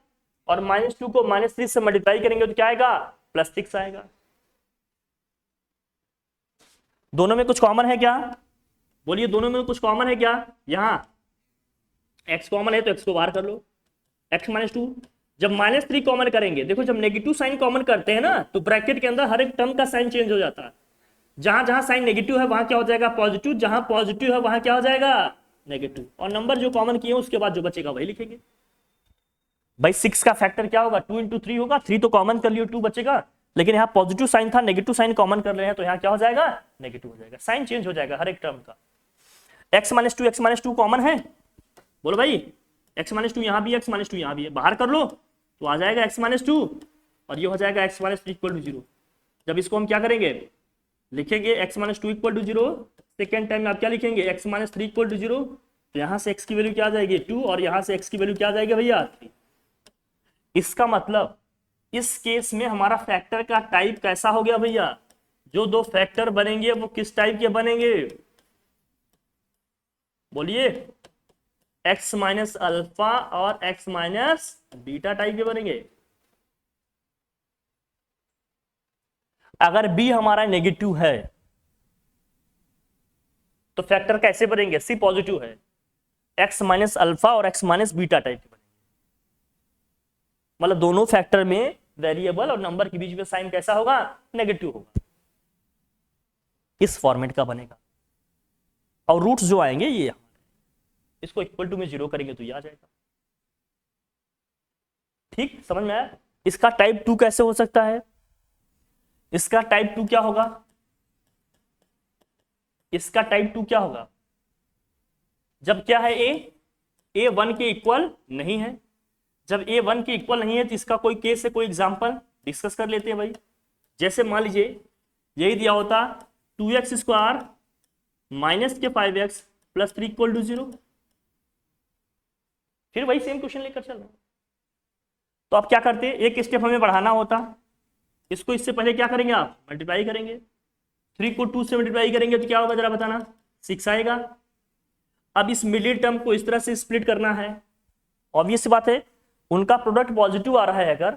Speaker 1: और -2 को -3 से मल्टीप्लाई करेंगे तो क्या आएगा? +6 आएगा। दोनों में कुछ कॉमन है क्या? बोलिए, दोनों में कुछ कॉमन है क्या? यहां x कॉमन है तो x को बाहर कर लो, x -2। जब -3 कॉमन करेंगे, देखो जब नेगेटिव साइन कॉमन करते हैं ना तो ब्रैकेट के अंदर हर एक टर्म का साइन चेंज हो जाता है। जहां जहां साइन नेगेटिव है वहां क्या हो जाएगा? पॉजिटिव। जहां पॉजिटिव है वहां क्या हो जाएगा? नेगेटिव। और नंबर जो कॉमन किए उसके बाद जो बचेगा वही लिखेंगे। भाई 6 का फैक्टर क्या होगा? 2 × 3 होगा। 3 तो कॉमन कर लियो, 2 बचेगा। लेकिन यहाँ पॉजिटिव साइन था, नेगेटिव साइन कॉमन कर रहे हैं तो यहाँ क्या हो जाएगा? नेगेटिव हो जाएगा। साइन चेंज हो जाएगा हर एक टर्म का। x -2 कॉमन है, बोलो भाई। x -2 यहाँ भी है, x -2 यहाँ भी है, बाहर कर लो तो आ जाएगा x -2, और ये हो जाएगा x -3 = 0। जब इसको हम क्या करेंगे? लिखेंगे x -2 = 0। सेकेंड टाइम आप क्या लिखेंगे? x -3 = 0। तो यहाँ से x की वैल्यू क्या आ जाएगी? 2, और यहाँ से x की वैल्यू क्या आ जाएगी भैया? 3। इसका मतलब इस केस में हमारा फैक्टर का टाइप कैसा हो गया भैया? जो दो फैक्टर बनेंगे वो किस टाइप के बनेंगे? बोलिए, x - अल्फा और x - बीटा टाइप के बनेंगे। अगर b हमारा नेगेटिव है तो फैक्टर कैसे बनेंगे? c पॉजिटिव है, x - अल्फा और x - बीटा टाइप के बनेंगे। मतलब दोनों फैक्टर में वेरिएबल और नंबर के बीच में साइन कैसा होगा? नेगेटिव होगा। इस फॉर्मेट का बनेगा। और रूट्स जो आएंगे ये, इसको इक्वल टू में 0 करेंगे तो ये आ जाएगा। ठीक, समझ में आया? इसका टाइप 2 कैसे हो सकता है? इसका टाइप 2 क्या होगा? इसका टाइप 2 क्या होगा? जब क्या है? a 1 के इक्वल नहीं है। जब a 1 के इक्वल नहीं है तो इसका कोई केस है, कोई एग्जांपल डिस्कस कर लेते हैं भाई। जैसे मान लीजिए यही दिया होता 2x² - 5x + 3 = 0। फिर वही सेम क्वेश्चन लेकर चल रहे हैं। तो आप क्या करते? एक स्टेप हमें बढ़ाना होता। इसको इससे पहले क्या करेंगे? आप मल्टीप्लाई करेंगे। 3 को 2 से मल्टीप्लाई करेंगे तो क्या होगा जरा बताना? 6 आएगा। अब इस मिडिल टर्म को इस तरह से स्प्लिट करना है। ऑब्वियस सी बात है, उनका प्रोडक्ट पॉजिटिव आ रहा है अगर,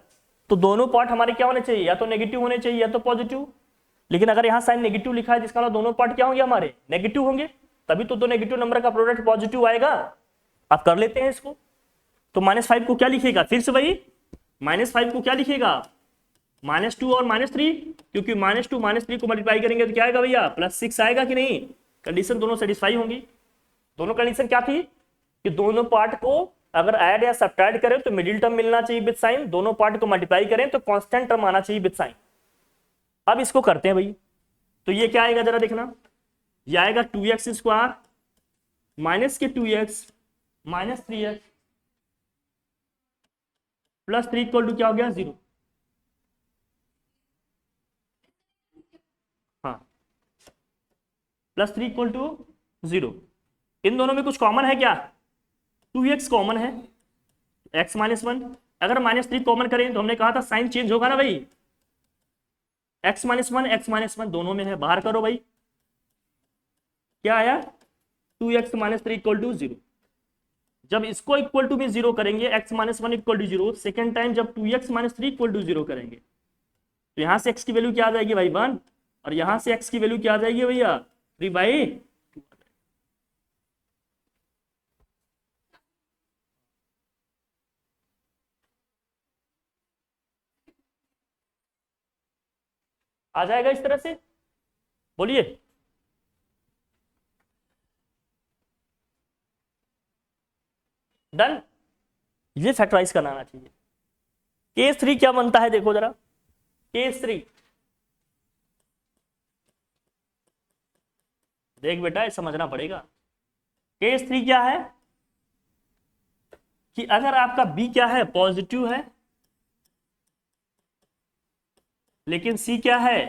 Speaker 1: तो दोनों पार्ट हमारे क्या होने चाहिए? या तो नेगेटिव होने चाहिए या तो पॉजिटिव। लेकिन अगर यहाँ साइन नेगेटिव लिखा है जिसका मतलब दोनों पार्ट क्या होंगे? हमारे नेगेटिव होंगे। तभी तो दो नेगेटिव नंबर का प्रोडक्ट पॉजिटिव आएगा। आप कर लेते हैं इसको। तो -5 को क्या लिखेगा? फिर से वही -5 को क्या लिखेगा? -2 और -3, क्योंकि -2 -3 को मल्टीप्लाई करेंगे तो क्या आएगा भैया? +6 आएगा कि नहीं? कंडीशन दोनों सेटिस्फाई होंगी। दोनों कंडीशन क्या थी? कि दोनों पार्ट को अगर ऐड या सब्ट्रैक्ट करें तो मिडिल टर्म मिलना चाहिए विद साइन, दोनों पार्ट को मल्टीप्लाई करें तो कांस्टेंट टर्म आना चाहिए विद साइन। अब इसको करते हैं भाई। तो ये क्या आएगा जरा देखना? ये आएगा 2x² - के 2x - 3x + 3 = क्या हो गया? 0। हाँ, +3 = 0। इन दोनों में कुछ कॉमन है क्या? 2x कॉमन है, x - 1। अगर -3 कॉमन करें तो हमने कहा था साइन चेंज होगा ना भाई। x - 1 x - 1 दोनों में है, बाहर करो भाई। क्या आया? 2x - 3 = 0। जब इसको इक्वल टू में 0 करेंगे, x - 1 = 0, सेकेंड टाइम जब 2x - 3 = 0 करेंगे तो यहां से x की वैल्यू क्या आ जाएगी भाई? 1, और यहां से x की वैल्यू क्या आ जाएगी भैया? 3/2। आ जाएगा इस तरह से। बोलिए, डन। ये फैक्टराइज करना आना चाहिए। केस 3 क्या बनता है देखो जरा। केस 3। देख बेटा, ये समझना पड़ेगा। केस 3 क्या है कि अगर आपका बी क्या है, पॉजिटिव है, लेकिन सी क्या है,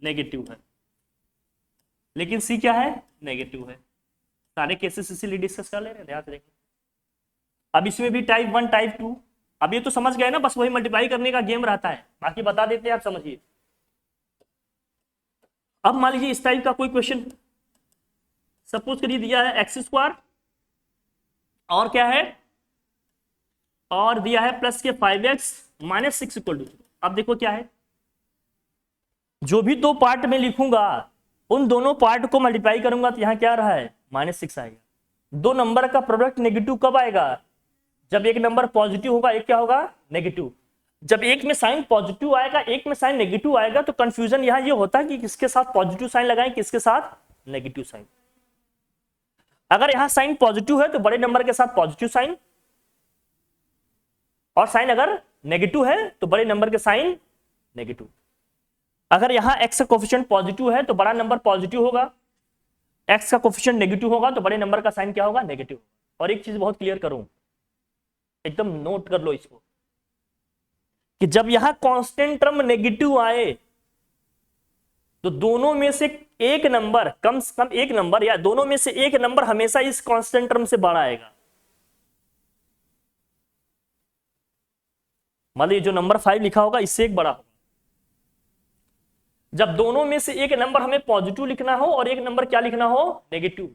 Speaker 1: नेगेटिव है, लेकिन सी क्या है, नेगेटिव है। सारे केसेस इसीलिए डिस्कस कर ले रहे हैं, ध्यान से देखना। अब इसमें भी टाइप 1 टाइप 2, अब ये तो समझ गए ना, बस वही मल्टीप्लाई करने का गेम रहता है, बाकी बता देते हैं, आप समझिए। अब मान लीजिए इस टाइप का कोई क्वेश्चन सपोज करिए दिया है x² और क्या है, और दिया है प्लस के 5x - 6 = 0। अब देखो क्या है, जो भी दो पार्ट में लिखूंगा उन दोनों पार्ट को मल्टीप्लाई करूंगा तो यहां क्या रहा है, -6 आएगा। दो नंबर का प्रोडक्ट नेगेटिव कब आएगा, जब एक नंबर पॉजिटिव होगा, एक क्या होगा, नेगेटिव। जब एक में साइन पॉजिटिव आएगा, एक में साइन नेगेटिव आएगा, तो कंफ्यूजन यहां ये होता है कि किसके साथ पॉजिटिव साइन लगाएं, किसके साथ नेगेटिव साइन। अगर यहां साइन पॉजिटिव है तो बड़े नंबर के साथ पॉजिटिव साइन, और साइन अगर नेगेटिव है तो बड़े नंबर के साइन नेगेटिव। अगर यहां x का कोफिशिएंट पॉजिटिव है तो बड़ा नंबर पॉजिटिव होगा, x का कोफिशिएंट नेगेटिव होगा तो बड़े नंबर का साइन क्या होगा, नेगेटिव। और एक चीज बहुत क्लियर करूं, एकदम नोट कर लो इसको, कि जब यहां कांस्टेंट टर्म नेगेटिव आए तो दोनों में से एक नंबर, कम से कम एक नंबर या दोनों में से एक नंबर हमेशा इस कांस्टेंट टर्म से बड़ा आएगा। मान लीजिए जो नंबर 5 लिखा होगा इससे एक बड़ा होगा। जब दोनों में से एक नंबर हमें पॉजिटिव लिखना हो और एक नंबर क्या लिखना हो, नेगेटिव,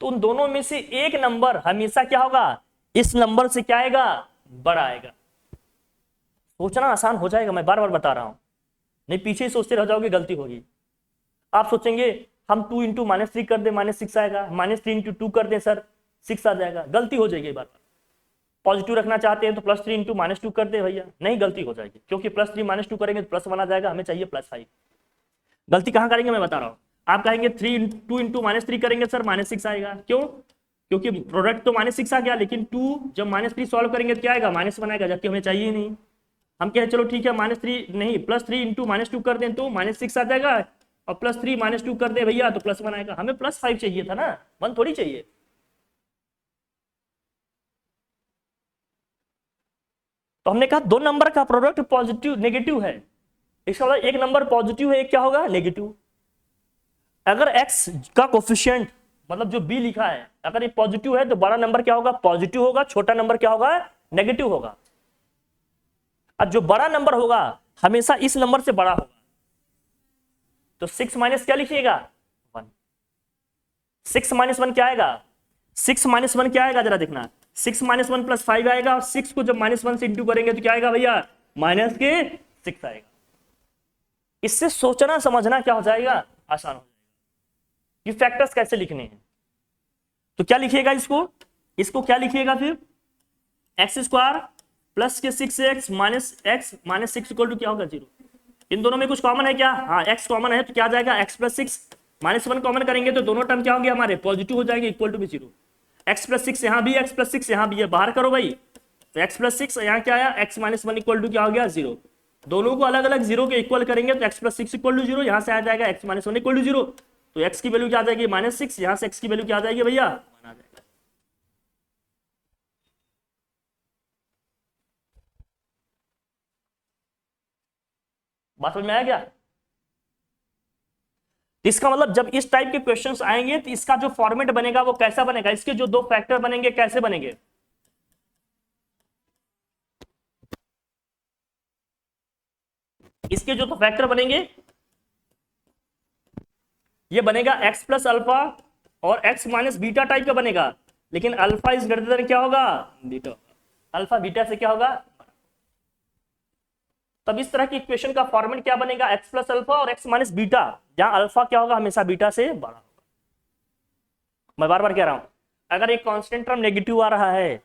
Speaker 1: तो उन दोनों में से एक नंबर हमेशा क्या होगा, इस नंबर से क्या आएगा, बड़ा आएगा। सोचना आसान हो जाएगा, मैं बार बार बता रहा हूं, नहीं पीछे ही सोचते रह जाओगे, गलती होगी। आप सोचेंगे हम 2 × -3 कर दे, -6 आएगा, -3 × 2 कर दे सर 6 आ जाएगा, गलती हो जाएगी बार बार। पॉजिटिव रखना चाहते हैं तो +3 × -2 कर दे भैया, नहीं गलती हो जाएगी, क्योंकि +3 -2 करेंगे तो +1 आ जाएगा, हमें चाहिए +5। गलती कहां करेंगे मैं बता रहा हूं। आप कहेंगे 2 × -3 करेंगे सर -6 आएगा, क्यों, क्योंकि प्रोडक्ट तो -6 आ गया, लेकिन 2 जब -3 सॉल्व करेंगे तो क्या आएगा, -1 आएगा, जबकि हमें चाहिए नहीं। हम कहें चलो ठीक है -3 नहीं, +3 × -2 कर दें तो -6 आ जाएगा, और +3 -2 कर दे भैया तो +1 आएगा। हमें +5 चाहिए था ना, 1 थोड़ी चाहिए। तो हमने कहा दो नंबर का प्रोडक्ट पॉजिटिव नेगेटिव है, इसका मतलब एक नंबर पॉजिटिव है, एक क्या होगा, नेगेटिव। अगर x का कोफिशिएंट मतलब जो b लिखा है, अगर ये पॉजिटिव है तो बड़ा नंबर क्या होगा, पॉजिटिव होगा, छोटा नंबर क्या होगा, नेगेटिव होगा। अब जो बड़ा नंबर होगा हमेशा इस नंबर से बड़ा होगा, तो 6 माइनस क्या लिखिएगा, 1। 6 - 1 क्या आएगा, 6 - 1 क्या आएगा, जरा देखना, 6 - 1 + 5 आएगा, और 6 को जब -1 से इंटू करेंगे तो क्या आएगा भैया, -6 आएगा। इससे सोचना समझना क्या हो जाएगा, आसान हो जाएगा कि फैक्टर्स कैसे लिखने हैं। तो क्या लिखिएगा इसको क्या लिखिएगा फिर, x² प्लस के 6x - x - 6 = क्या होगा, 0। इन दोनों में कुछ कॉमन है क्या, हाँ x कॉमन है, तो क्या आ जाएगा, x + 6 -1 कॉमन करेंगे तो दोनों टर्म क्या होंगे हमारे, पॉजिटिव हो जाएंगे, इक्वल टू भी 0। x + 6 यहाँ भी, x + 6 यहाँ भी है, बाहर करो भाई, तो x + 6 यहाँ क्या आया, x - 1 इक्वल टू क्या हो गया, 0। दोनों को अलग अलग 0 के इक्वल करेंगे तो x + 6 = 0, यहाँ से आ जाएगा x - 1 = 0, तो x की वैल्यू क्या आ जाएगी, -6, यहाँ से x की वैल्यू क्या आ जाएगी भैया, 1 आ जाएगा। बात समझ में आया क्या। इसका मतलब जब इस टाइप के क्वेश्चंस आएंगे तो इसका जो फॉर्मेट बनेगा वो कैसा बनेगा, इसके जो दो फैक्टर बनेंगे कैसे बनेंगे, इसके जो दो फैक्टर बनेंगे ये बनेगा x + अल्फा और x - बीटा टाइप का बनेगा, लेकिन अल्फा इज ग्रेटर देन क्या होगा, बीटा, अल्फा बीटा से क्या होगा। तब इस तरह की इक्वेशन का फॉर्मेट क्या बनेगा, x + अल्फा और x - बीटा, जहां अल्फा क्या होगा, हमेशा बीटा से बड़ा होगा। मैं बार बार कह रहा हूं, अगर एक कांस्टेंट टर्म नेगेटिव आ रहा है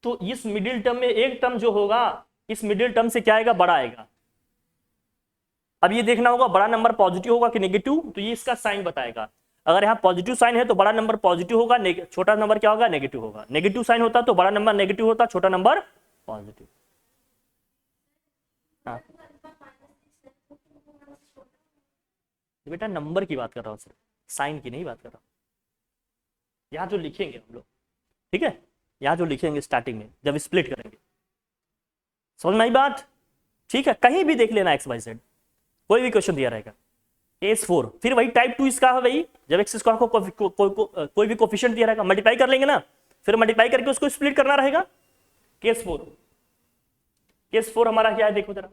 Speaker 1: तो इस मिडिल टर्म में एक टर्म जो होगा इस मिडिल टर्म से क्या आएगा, बड़ा आएगा। अब ये देखना होगा बड़ा नंबर पॉजिटिव होगा कि नेगेटिव, तो ये इसका साइन बताएगा। अगर यहाँ पॉजिटिव साइन है तो बड़ा नंबर पॉजिटिव होगा, छोटा नंबर क्या होगा, नेगेटिव होगा। नेगेटिव साइन होता तो बड़ा नंबर नेगेटिव होता, छोटा नंबर पॉजिटिव। हाँ बेटा नंबर की बात कर रहा हूँ सर, साइन की नहीं बात कर रहा हूँ। यहाँ जो लिखेंगे हम लोग, ठीक है, यहाँ जो लिखेंगे स्टार्टिंग में जब स्प्लिट करेंगे, समझ में आई बात? ठीक है, कहीं भी देख लेना एक्स वाई जेड, कोई भी क्वेश्चन दिया रहेगा केस 4, फिर वही टाइप 2 इसका है वही, जब एक्स स्क्वायर को कोई भी कोफिशिएंट दिया रहेगा मल्टीप्लाई कर लेंगे ना, फिर मल्टीप्लाई करके उसको स्प्लिट करना रहेगा। केस 4, केस 4 हमारा क्या है देखो जरा,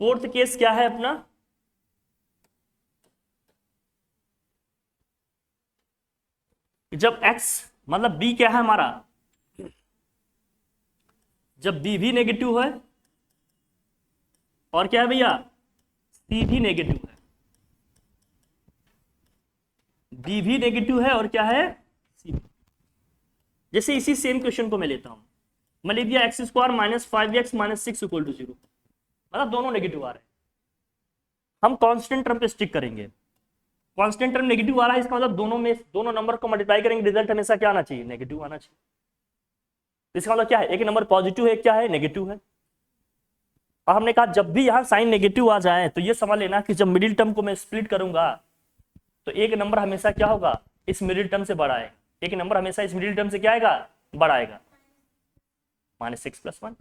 Speaker 1: फोर्थ केस क्या है अपना, जब x मतलब b क्या है हमारा, जब b भी नेगेटिव है और क्या है भैया c भी नेगेटिव है, b भी नेगेटिव है और क्या है c भी। जैसे इसी सेम क्वेश्चन को मैं लेता हूं, मैं लिख दिया x square minus 5x minus 6 equal to 0, मतलब दोनों नेगेटिव आ रहे हैं, हम कांस्टेंट टर्म पे स्टिक करेंगे, कांस्टेंट टर्म नेगेटिव आ रहा है, इसका मतलब दोनों में दोनों नंबर को मल्टीप्लाई करेंगे, रिजल्ट हमेशा क्या आना चाहिए, नेगेटिव आना चाहिए। इसका मतलब क्या है, एक नंबर पॉजिटिव है, क्या है नेगेटिव है। और हमने कहा जब भी यहाँ साइन नेगेटिव आ जाए तो ये समझ लेना कि जब मिडिल टर्म को मैं स्प्लिट करूंगा तो एक नंबर हमेशा क्या होगा, इस मिडिल टर्म से बड़ा है, एक नंबर हमेशा इस मिडिल टर्म से क्या आएगा, बड़ा आएगा, -6 + 1।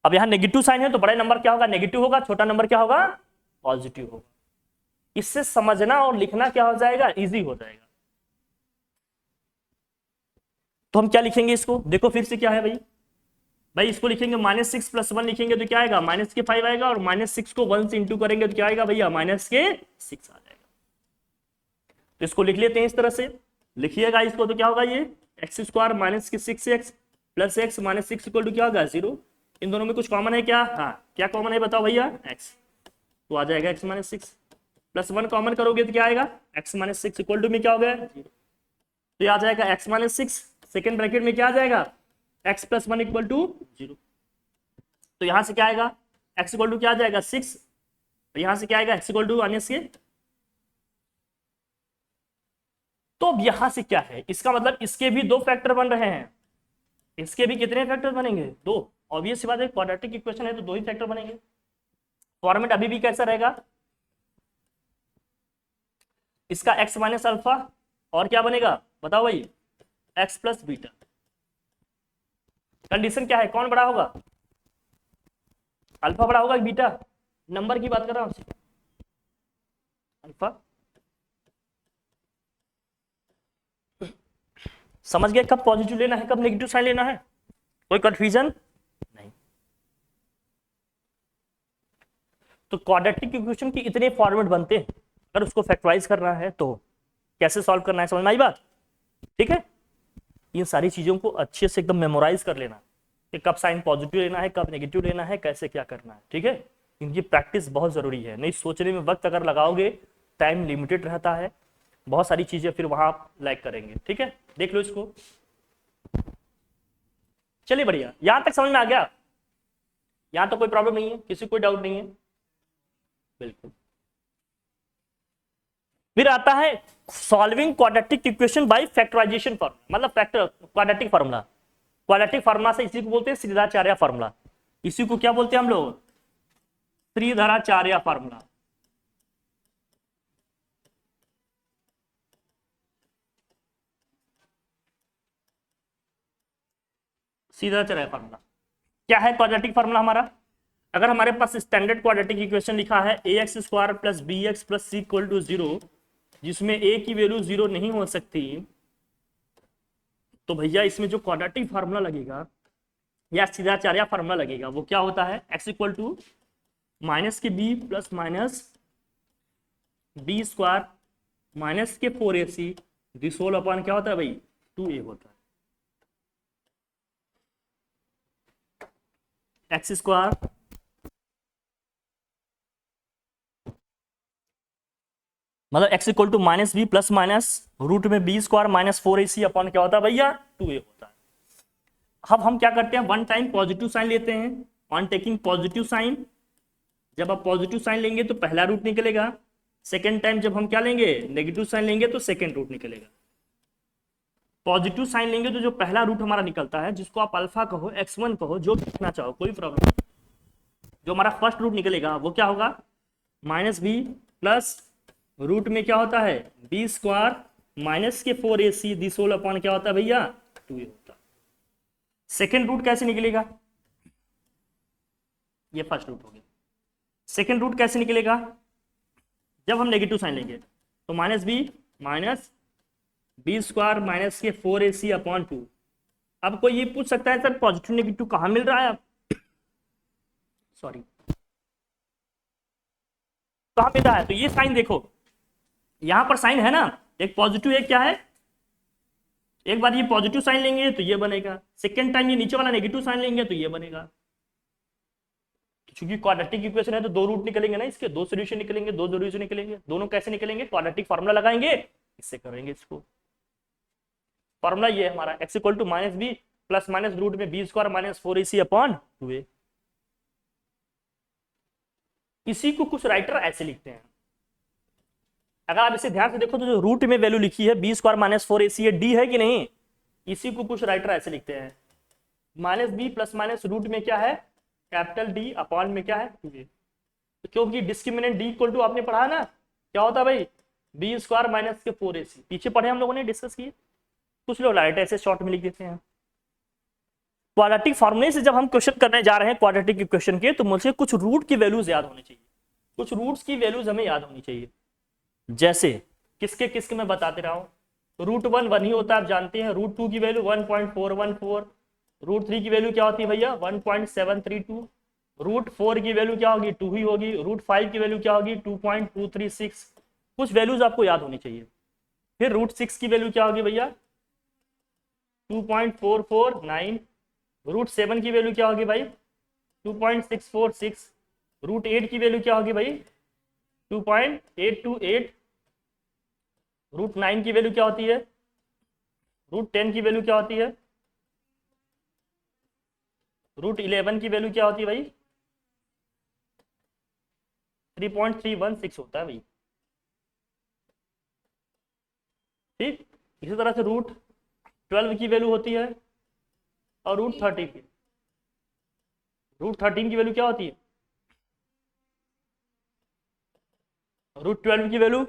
Speaker 1: अब यहाँ नेगेटिव साइन है तो बड़ा नंबर क्या होगा, नेगेटिव होगा, छोटा नंबर क्या होगा, पॉजिटिव होगा। इससे समझना और लिखना क्या हो जाएगा, इजी हो जाएगा। तो हम क्या लिखेंगे इसको, देखो फिर से क्या है भाई इसको लिखेंगे -6 + 1 लिखेंगे तो क्या आएगा, -5 आएगा, और -6 को 1 से इंटू करेंगे तो क्या आएगा भैया, -6 आ जाएगा। तो इसको लिख लेते हैं इस तरह से, लिखिएगा इसको तो क्या होगा, ये x square -6x plus x -6 equal to क्या होगा 0। इन दोनों में कुछ कॉमन है क्या, हाँ क्या कॉमन है बताओ भैया, x, तो आ जाएगा x -6 प्लस 1 कॉमन करोगे तो क्या आएगा, x -6 इक्वल टू में क्या हो गया 0, तो ये आ जाएगा x -6, सेकेंड ब्रैकेट में क्या आ जाएगा, x + 1 इक्वल टू 0। तो यहां से क्या आएगा, x इक्वल टू क्या आ जाएगा 6, तो यहां से क्या आएगा x इक्वल टू -के, तो अब यहां से क्या है, इसका मतलब इसके भी दो फैक्टर बन रहे हैं, इसके भी कितने फैक्टर बनेंगे, दो। ऑब्वियस सी बात है, क्वाड्रेटिक इक्वेशन है तो दो ही फैक्टर बनेंगे। फॉर्मेट अभी भी कैसा रहेगा, इसका x माइनस अल्फा और क्या बनेगा बताओ भाई, x प्लस बीटा। कंडीशन क्या है, कौन बड़ा होगा, अल्फा बड़ा होगा कि बीटा, नंबर की बात कर रहा हूं, अल्फा। समझ गए कब पॉजिटिव लेना है कब नेगेटिव साइन लेना है, कोई कंफ्यूजन नहीं। तो क्वाड्रेटिक इक्वेशन की इतने फॉर्मेट बनते हैं, अगर उसको फैक्टराइज करना है तो कैसे सॉल्व करना है, समझ में आई बात, ठीक है। इन सारी चीजों को अच्छे से एकदम मेमोराइज कर लेना कि कब साइन पॉजिटिव लेना है कब नेगेटिव लेना है, कैसे क्या करना है, ठीक है। इनकी प्रैक्टिस बहुत जरूरी है, नहीं सोचने में वक्त अगर लगाओगे, टाइम लिमिटेड रहता है, बहुत सारी चीजें फिर वहां आप लैग करेंगे, ठीक है। देख लो इसको, चलिए बढ़िया, यहां तक समझ में आ गया, यहां तो कोई प्रॉब्लम नहीं है, किसी कोई डाउट नहीं है, बिल्कुल। फिर आता है solving quadratic equation by factorization formula, मतलब factor quadratic formula, quadratic formula से इसी को बोलते हैं श्रीधराचार्य फार्मूला, इसी को क्या बोलते हैं हम लोग, श्रीधराचार्य फार्मूला। श्रीधराचार्य फार्मूला क्या है, क्वाड्रेटिक फार्मूला हमारा, अगर हमारे पास स्टैंडर्ड क्वाड्रेटिक इक्वेशन लिखा है ax square plus bx plus c equal to 0, जिसमें a की वैल्यू 0 नहीं हो सकती, तो भैया इसमें जो क्वाड्रेटिक फार्मूला लगेगा या श्रीधराचार्य फार्मूला लगेगा वो क्या होता है, x इक्वल टू माइनस के b plus minus b square minus के 4ac दिस होल अपॉन क्या होता है भाई 2a होता है, एक्स स्क्वायर मतलब x equal to minus B plus minus root में b square minus 4ac upon क्या होता है भैया 2a होता है। अब हम क्या करते हैं, वन टाइम पॉजिटिव साइन लेते हैं, ऑन टेकिंग पॉजिटिव साइन, जब आप पॉजिटिव साइन लेंगे तो पहला रूट निकलेगा, सेकेंड टाइम जब हम क्या लेंगे नेगेटिव साइन लेंगे तो सेकेंड रूट निकलेगा। पॉजिटिव साइन लेंगे तो जो पहला रूट हमारा निकलता है, जिसको आप अल्फा कहो, x1 कहो, जो लिखना चाहो, कोई प्रॉब्लम नहीं, जो हमारा फर्स्ट रूट निकलेगा वो क्या होगा, माइनस बी प्लस रूट में क्या होता है बी स्क्वायर माइनस के 4ac दिस होल अपॉन क्या होता है भैया 2a होता है। सेकेंड रूट कैसे निकलेगा, ये फर्स्ट रूट हो गया। सेकेंड रूट कैसे निकलेगा, जब हम नेगेटिव साइन लेंगे तो माइनस बी स्क्वायर माइनस के 4ac अपॉन 2। अब कोई ये पूछ सकता है सर पॉजिटिव नेगेटिव कहाँ मिल रहा है, अब सॉरी कहाँ मिल रहा है, तो ये साइन देखो यहां पर साइन है ना, एक पॉजिटिव एक क्या है, एक बार ये पॉजिटिव साइन लेंगे तो ये बनेगा, सेकेंड टाइम ये नीचे वाला नेगेटिव साइन लेंगे तो ये बनेगा। क्योंकि क्वाड्रेटिक इक्वेशन है तो दो रूट निकलेंगे ना, इसके दो सॉल्यूशन निकलेंगे, दो सॉल्यूशन निकलेंगे, दोनों कैसे निकलेंगे, क्वाड्रेटिक फार्मूला लगाएंगे, इससे करेंगे इसको। फार्मूला ये है हमारा x equal to minus B plus minus root में b square minus 4ac upon 2a। इसी को कुछ राइटर ऐसे लिखते हैं, अगर आप इसे ध्यान से देखो तो जो रूट में वैल्यू लिखी है बी स्क्वायर माइनस 4ac ये डी है कि नहीं, इसी को कुछ राइटर ऐसे लिखते हैं, minus B plus minus root में क्या है कैपिटल डी अपॉन में क्या है 2a। तो क्योंकि डिस्क्रिमिनेंट डी इक्वल टू आपने पढ़ा ना क्या होता है भाई बी स्क्वायर माइनस के 4ac, पीछे पढ़े हम लोगों ने डिस्कस किए, कुछ लोग राइटर ऐसे शॉर्ट में लिख देते हैं। क्वाड्रेटिक फार्मूले से जब हम क्वेश्चन करने जा रहे हैं क्वाड्रेटिक इक्वेशन के, तो मुझे कुछ रूट की वैल्यूज याद होनी चाहिए, कुछ रूट्स की वैल्यूज हमें याद होनी चाहिए। जैसे किसके किसके मैं बताते रहा हूं, रूट 1 ही होता है आप जानते हैं, रूट 2 की वैल्यू 1.414, रूट 3 की वैल्यू क्या होती है भैया 1.732, रूट 4 की वैल्यू क्या होगी 2 ही होगी, रूट 5 की वैल्यू क्या होगी 2.236, कुछ वैल्यूज आपको याद होनी चाहिए। फिर रूट 6 की वैल्यू क्या होगी भैया 2.449, रूट 7 की वैल्यू क्या होगी भाई 2.646, रूट 8 की वैल्यू क्या होगी भाई 2.828, रूट 9 की वैल्यू क्या होती है, रूट 10 की वैल्यू क्या होती है, रूट 11 की वैल्यू क्या होती है भाई 3.316 होता है भाई। ठीक, इसी तरह से रूट 12 की वैल्यू होती है, और रूट 13 की, रूट 13 की वैल्यू क्या होती है, रूट 12 की वैल्यू,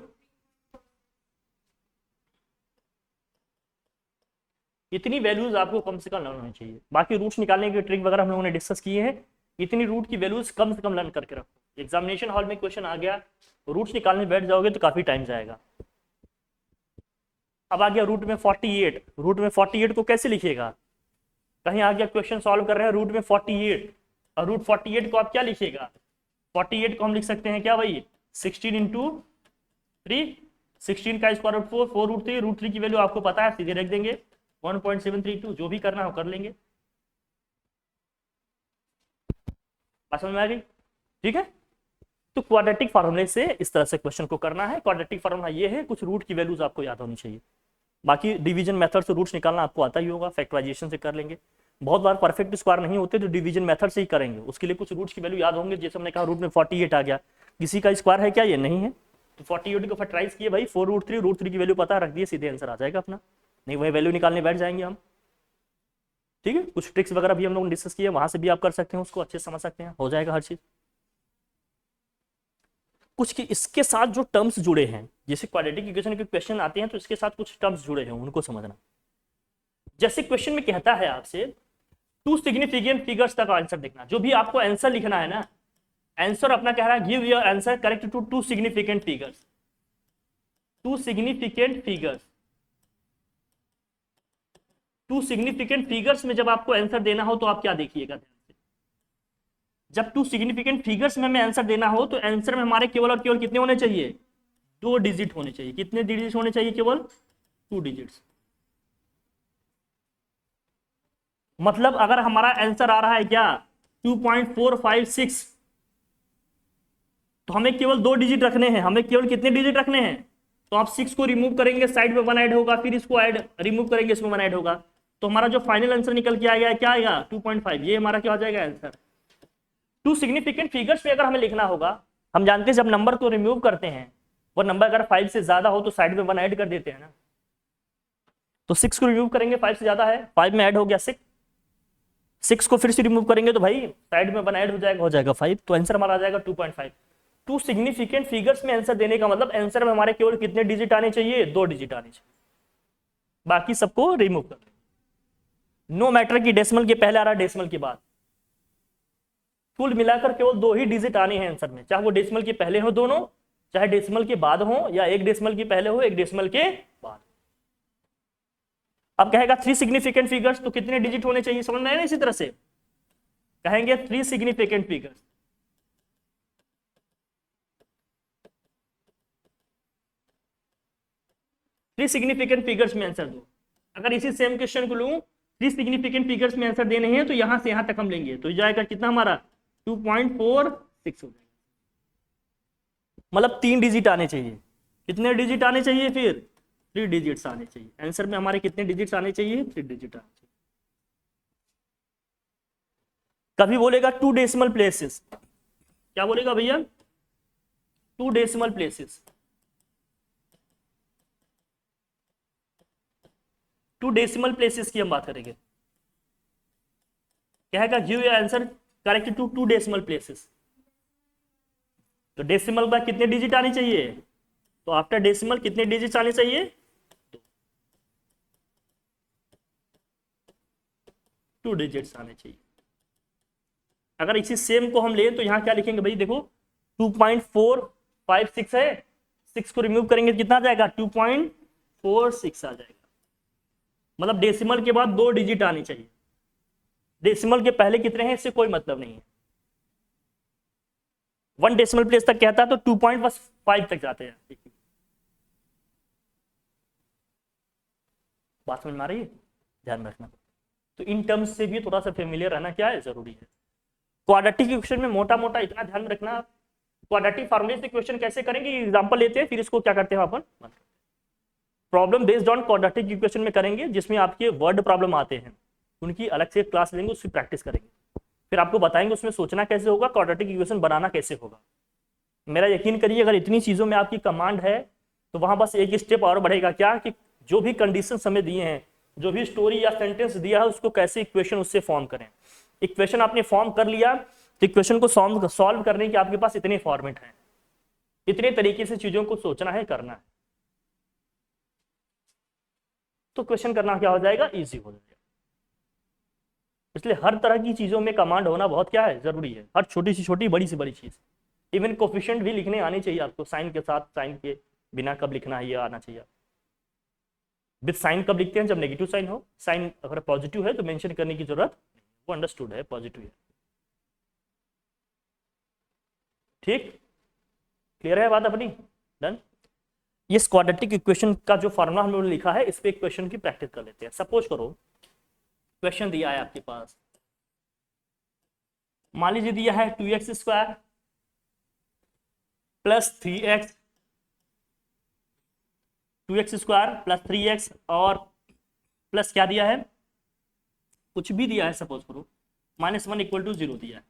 Speaker 1: इतनी वैल्यूज आपको कम से कम लर्न होनी चाहिए। बाकी रूट्स निकालने की ट्रिक वगैरह हम लोगों ने डिस्कस किए हैं, इतनी रूट की वैल्यूज कम से कम लर्न करके रखो, एग्जामिनेशन हॉल में क्वेश्चन आ गया रूट्स निकालने बैठ जाओगे तो काफी टाइम जाएगा। अब आ गया रूट में 48, रूट में 48 को कैसे लिखिएगा, कहीं आ गया क्वेश्चन सॉल्व कर रहे हैं रूट में 48, और रूट 48 को आप क्या लिखिएगा 48 को हम लिख सकते हैं क्या भाई 16 इंटू 3, 16 का स्क्वायर रूट 4, 4 रूट 3, रूट 3 की वैल्यू आपको पता है सीधे रख देंगे 1.732, जो भी करना हो कर लेंगे। बात समझ में आ गई, ठीक है। तो क्वाड्रेटिक फार्मूले से इस तरह से क्वेश्चन को करना है। क्वाड्रेटिक फार्मूला ये है, कुछ रूट की वैल्यूज आपको याद होनी चाहिए, बाकी डिवीजन मेथड से रूट्स निकालना आपको आता ही होगा, फैक्टराइजेशन से कर लेंगे। बहुत बार परफेक्ट स्क्वायर नहीं होते तो डिवीजन मेथड से ही करेंगे, उसके लिए कुछ रूट्स की वैल्यू याद होंगे। जैसे हमने कहा रूट में 48 आ गया, किसी का स्क्वायर है क्या, ये नहीं है, तो 48 को फैक्टराइज किए भाई 4 रूट 3 की वैल्यू पता रख दिए, सीधे आंसर आ जाएगा अपना, नहीं वही वैल्यू निकालने बैठ जाएंगे हम। ठीक है, कुछ ट्रिक्स वगैरह भी हम लोग ने डिस्कस किए, वहां से भी आप कर सकते हैं, उसको अच्छे से समझ सकते हैं, हो जाएगा हर चीज। कुछ की इसके साथ जो टर्म्स जुड़े हैं, जैसे क्वाड्रेटिक इक्वेशन के क्वेश्चन आते हैं तो इसके साथ कुछ टर्म्स जुड़े हैं, उनको समझना। जैसे क्वेश्चन में कहता है आपसे 2 सिग्निफिकेंट फिगर्स तक आंसर देखना, जो भी आपको आंसर लिखना है ना, आंसर अपना कह रहा है give your answer correct to 2 significant figures, 2 significant figures, 2 significant figures में जब आपको आंसर देना हो तो आप क्या देखिएगा ध्यान से, जब 2 सिग्निफिकेंट फिगर्स में हमें आंसर देना हो तो आंसर में हमारे केवल और केवल कितने होने चाहिए 2 डिजिट होने चाहिए। कितने डिजिट होने चाहिए, केवल 2 डिजिट्स। मतलब अगर हमारा आंसर आ रहा है क्या 2.456, तो हमें केवल 2 डिजिट रखने हैं, हमें केवल कितने डिजिट रखने हैं, तो आप 6 को रिमूव करेंगे साइड में 1 ऐड होगा, फिर इसको ऐड रिमूव करेंगे इसमें 1 ऐड होगा, तो हमारा जो फाइनल आंसर निकल के आएगा क्या आएगा 2.5, ये हमारा क्या हो जाएगा आंसर। 2 सिग्निफिकेंट फिगर्स में अगर हमें लिखना होगा, हम जानते हैं जब नंबर को रिमूव करते हैं वो नंबर अगर 5 से ज्यादा हो तो साइड में 1 ऐड कर देते हैं ना, तो 6 को रिमूव करेंगे 5 से ज्यादा है, 5 में ऐड हो गया 6, 6 को फिर से रिमूव करेंगे तो भाई साइड में 1 ऐड हो जाएगा 5, तो आंसर हमारा आ जाएगा 2.5। टू सिग्निफिकेंट फिगर्स में आंसर देने का मतलब आंसर में हमारे केवल कितने डिजिट आने चाहिए, 2 डिजिट आने चाहिए, बाकी सबको रिमूव कर देंगे। नो मैटर कि डेसिमल के पहले आ रहा है डेसिमल के बाद, कुल मिलाकर केवल 2 ही डिजिट आने हैं आंसर में, चाहे वो डेसिमल के पहले हो दोनों, चाहे डेसिमल के बाद हो, या एक डेसिमल के पहले हो एक डेसिमल के बाद। अब कहेगा 3 सिग्निफिकेंट फिगर्स, तो कितने डिजिट होने चाहिए, समझ में आया ना। इसी तरह से कहेंगे 3 significant figures, three significant figures में आंसर दो। अगर इसी सेम क्वेश्चन को लूं 3 सिग्निफिकेंट फिगर्स में आंसर देने हैं तो यहां से यहां तक हम लेंगे, तो जाएगा कितना हमारा 2.46 हो जाएगा, मतलब 3 डिजिट आने चाहिए। कितने डिजिट आने चाहिए फिर, 3 डिजिट्स आने चाहिए। आंसर में हमारे कितने डिजिट्स आने चाहिए, 3 डिजिट आने चाहिए। कभी बोलेगा 2 डेसिमल प्लेसेस, क्या बोलेगा भैया, 2 डेसिमल प्लेसेस, 2 डेसिमल प्लेसेस की हम बात करेंगे। कहेगा give your answer correct to 2 decimal places, तो डेसिमल में कितने डिजिट आने चाहिए, तो आफ्टर डेसिमल कितने डिजिट आने चाहिए, 2 डिजिट्स आने चाहिए। अगर इसी सेम को हम लें तो यहां क्या लिखेंगे भाई, देखो 2.456 है, 6 को रिमूव करेंगे कितना आ जाएगा, 2.46 आ जाएगा। मतलब डेसिमल के बाद 2 डिजिट आनी चाहिए, डेसिमल के पहले कितने हैं इससे कोई मतलब नहीं है। 1 डेसिमल प्लेस तक कहता है तो 2.5 तक जाते हैं। बात समझ में आ रही है, ध्यान रखना। तो इन टर्म्स से भी थोड़ा सा फेमिलियर रहना क्या है, जरूरी है। क्वाड्रेटिक क्वेश्चन में मोटा मोटा इतना ध्यान रखना, क्वाड्रेटिक फार्मूले से क्वेश्चन कैसे करेंगे, एग्जांपल लेते हैं फिर इसको क्या करते हैं अपन, problem based on quadratic equation में करेंगे, जिसमें आपके वर्ड प्रॉब्लम आते हैं उनकी अलग से क्लास लेंगे, उसकी प्रैक्टिस करेंगे, फिर आपको बताएंगे उसमें सोचना कैसे होगा, क्वाड्रेटिक इक्वेशन बनाना कैसे होगा। मेरा यकीन करिए अगर इतनी चीजों में आपकी कमांड है तो वहां बस एक स्टेप और बढ़ेगा, क्या कि जो भी कंडीशन हमें दिए हैं, जो भी स्टोरी या सेंटेंस दिया है उसको कैसे इक्वेशन उससे फॉर्म करें। इक्वेशन आपने फॉर्म कर लिया तो इक्वेशन को सॉल्व करने के आपके पास इतने फॉर्मेट हैं, इतने तरीके से चीजों को सोचना है, करना है, तो क्वेश्चन करना क्या हो जाएगा, इजी हो जाएगा। इसलिए हर तरह की चीजों में कमांड होना बहुत क्या है, जरूरी है। हर छोटी सी छोटी, बड़ी से बड़ी चीज, इवन कोफिशिएंट भी लिखने आनी चाहिए आपको, साइन के साथ, साइन के बिना कब लिखना है ये आना चाहिए। विद साइन कब लिखते हैं, जब नेगेटिव साइन हो, साइन अगर पॉजिटिव है तो मेंशन करने की जरूरत नहीं, वो अंडरस्टूड है, पॉजिटिव है। ठीक, क्लियर है बात अपनी, डन। ये क्वाड्रेटिक इक्वेशन का जो फॉर्मूला हम लोगों ने लिखा है, इस पे एक क्वेश्चन की प्रैक्टिस कर लेते हैं। सपोज करो क्वेश्चन दिया है आपके पास, मान लीजिए दिया है 2x² plus 3x, 2x² plus 3x और प्लस क्या दिया है, कुछ भी दिया है, सपोज करो -1 = 0 दिया है।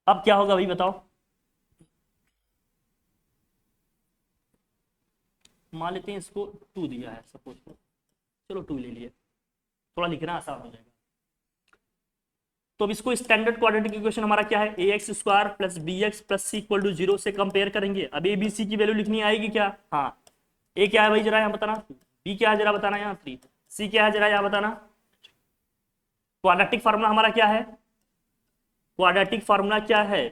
Speaker 1: अब क्या होगा भाई बताओ, मान लेते हैं इसको 2 दिया है सपोज करो, चलो 2 ले लिए, थोड़ा लिखना आसान हो जाएगा। तो अब इसको स्टैंडर्ड क्वाड्रेटिक इक्वेशन हमारा क्या है, ax² plus bx plus c = 0 से कंपेयर करेंगे। अब a b c की वैल्यू लिखनी आएगी क्या, हाँ। a क्या है भाई जरा यहाँ बताना, b क्या है जरा बताना यहाँ 3, c क्या है जरा यहाँ बताना। क्वाड्रेटिक फार्मूला हमारा क्या है, क्वाड्रेटिक फार्मूला क्या है,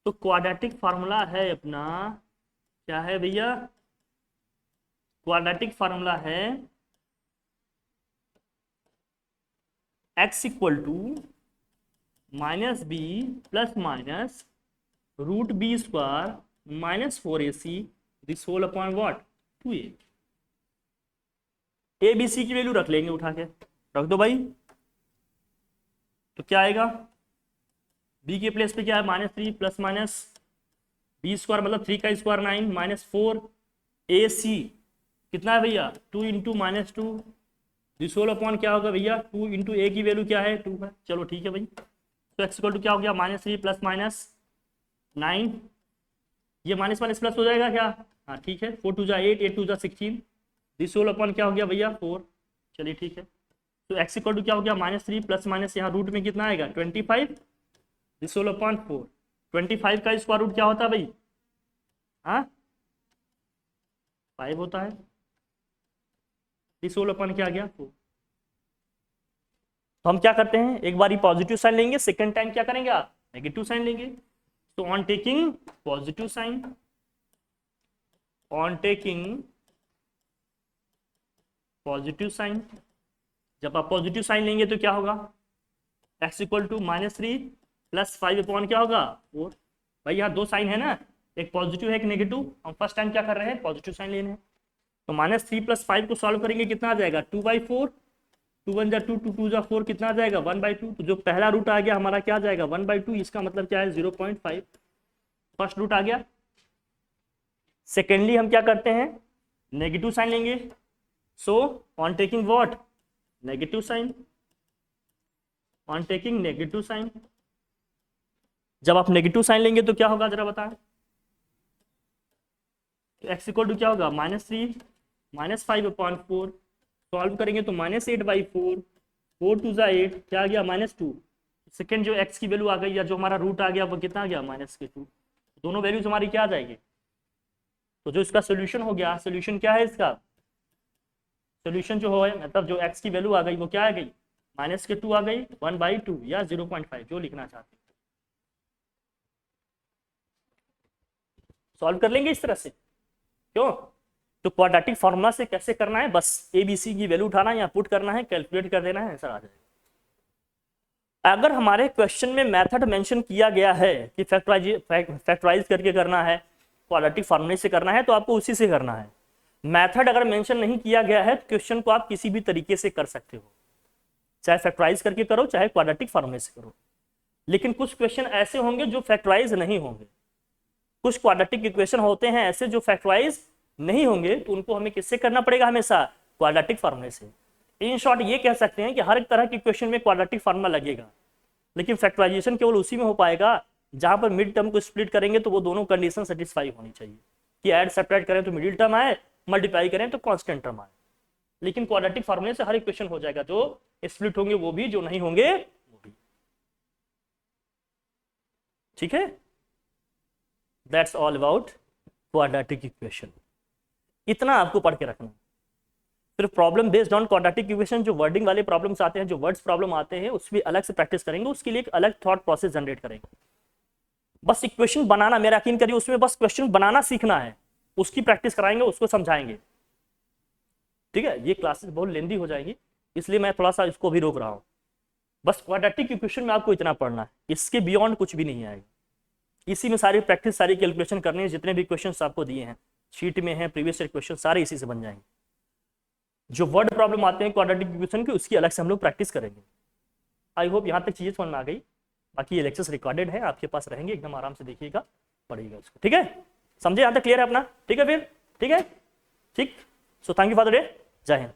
Speaker 1: तो क्वाड्रेटिक फार्मूला है अपना क्या है भैया, क्वाड्रेटिक फार्मूला है x = -b plus minus √b² -4ac this whole upon what 2a। a b c की वैल्यू रख लेंगे, उठा के रख दो भाई, तो क्या आएगा, b के प्लेस पे क्या है -3 प्लस माइनस b² मतलब 3 का स्क्वायर 9 -4 ac कितना है भैया 2 × -2 दिस होल अपॉन क्या होगा भैया 2 × a की वैल्यू क्या है 2 है। चलो ठीक है भाई, तो x = क्या हो गया -3 प्लस माइनस 9, ये माइनस माइनस प्लस हो जाएगा क्या? हाँ ठीक है, 4 टू जा 8, 8 टू जा 16, दिस होल अपन क्या हो गया भैया 4। चलिए ठीक है, तो x इक्वल टू क्या हो गया -3 प्लस माइनस यहाँ रूट में कितना आएगा 25, दिस होल अपॉन 4। 25 का स्क्वायर रूट क्या होता है भाई? हाँ 5 होता है, दिस होल अपॉन क्या आ गया 4। तो हम क्या करते हैं, एक बार पॉजिटिव साइन लेंगे, सेकंड टाइम क्या करेंगे आप नेगेटिव साइन लेंगे। तो on taking positive sign, on taking positive sign, जब आप पॉजिटिव साइन लेंगे तो क्या होगा, x equal to -3 plus 5 upon क्या होगा 4। भाई यहाँ दो साइन है ना, एक पॉजिटिव है एक नेगेटिव, हम फर्स्ट टाइम क्या कर रहे हैं पॉजिटिव साइन लेने हैं। तो -3 प्लस 5 को सॉल्व करेंगे कितना आ जाएगा 2/4, 2 1 जा 2, 2 2 जा 4, कितना आ जाएगा 1/2। तो जो पहला रूट आ गया हमारा क्या आ जाएगा 1/2, इसका मतलब क्या है 0.5, फर्स्ट रूट आ गया। सेकेंडली हम क्या करते हैं नेगेटिव साइन लेंगे, so on taking what negative sign, on taking negative sign, जब आप नेगेटिव साइन लेंगे तो क्या होगा जरा बताएं। तो x इक्वल टू क्या होगा -3 -5 अपॉन 4, सॉल्व करेंगे तो -8/4, 4 2 जा 8, क्या आ गया -2। सेकेंड जो x की वैल्यू आ गई या जो हमारा रूट आ गया वो कितना आ गया -2। दोनों वैल्यूज हमारी क्या आ जाएगी। तो जो इसका सोल्यूशन हो गया, सोल्यूशन क्या है इसका, सोल्यूशन जो है मतलब जो x की वैल्यू आ गई वो क्या आ गई -2 आ गई, 1/2 या 0.5 जो लिखना चाहते हैं। सॉल्व कर लेंगे इस तरह से, क्यों? तो क्वाड्रेटिक फॉर्मूला से कैसे करना है, बस ABC की वैल्यू उठाना है या पुट करना है, कैलकुलेट कर देना है, आंसर आ जाएगा। अगर हमारे क्वेश्चन में मेथड मेंशन किया गया है कि फैक्टराइज करके करना है, क्वाड्रेटिक फॉर्मूले से करना है, तो आपको उसी से करना है। मेथड अगर मेंशन नहीं किया गया है तो क्वेश्चन को आप किसी भी तरीके से कर सकते हो, चाहे फैक्टराइज करके करो चाहे क्वाड्रेटिक फॉर्मूले से करो। लेकिन कुछ क्वेश्चन ऐसे होंगे जो फैक्टराइज नहीं होंगे, कुछ क्वाड्रेटिक इक्वेशन होते हैं ऐसे जो फैक्टराइज नहीं होंगे, तो उनको हमें किससे करना पड़ेगा, हमेशा क्वाड्रेटिक फॉर्मूले से। इन शॉर्ट ये कह सकते हैं कि हर एक तरह के इक्वेशन में क्वाड्रेटिक फॉर्मूला लगेगा, लेकिन फैक्टराइजेशन केवल उसी में हो पाएगा जहां पर मिड टर्म को स्प्लिट करेंगे तो वो दोनों कंडीशन सेटिस्फाई होनी चाहिए कि ऐड सेपरेट करें तो मिडिल टर्म आए, मल्टीप्लाई करें तो कांस्टेंट टर्म आए। लेकिन क्वाड्रेटिक फॉर्मूले से हर इक्वेशन हो जाएगा, जो स्प्लिट होंगे वो भी, जो नहीं होंगे वो भी। ठीक है, that's all about quadratic equation. इतना आपको पढ़ के रखना। फिर problem based on quadratic equation, जो वर्डिंग वाले प्रॉब्लम्स आते हैं, जो वर्ड्स प्रॉब्लम आते हैं, उसकी अलग से प्रैक्टिस करेंगे, उसके लिए एक अलग थॉट प्रोसेस जनरेट करेंगे। बस इक्वेशन बनाना, मेरा यकीन करिए उसमें बस क्वेश्चन बनाना सीखना है, उसकी प्रैक्टिस कराएंगे, उसको समझाएंगे। ठीक है, ये क्लासेस बहुत लेंदी हो जाएगी, इसलिए मैं थोड़ा सा इसको भी रोक रहा हूँ। बस क्वाड्रेटिक इक्वेशन में आपको इतना पढ़ना है, इसके बियॉन्ड कुछ भी नहीं आएगा। इसी में सारी प्रैक्टिस, सारी कैलकुलेशन करनी है, जितने भी क्वेश्चंस आपको दिए हैं शीट में हैं, प्रीवियस ईयर क्वेश्चन सारे इसी से बन जाएंगे। जो वर्ड प्रॉब्लम आते हैं क्वाड्रेटिक इक्वेशन की, उसकी अलग से हम लोग प्रैक्टिस करेंगे। आई होप यहाँ तक चीजें समझ में आ गई। बाकी ये लेक्चर्स रिकॉर्डेड है, आपके पास रहेंगे, एकदम आराम से देखिएगा, पढ़िएगा उसको। ठीक है, समझे यहाँ तक क्लियर है अपना? ठीक है फिर, ठीक है, ठीक। So thank you for the day, जय हिंद।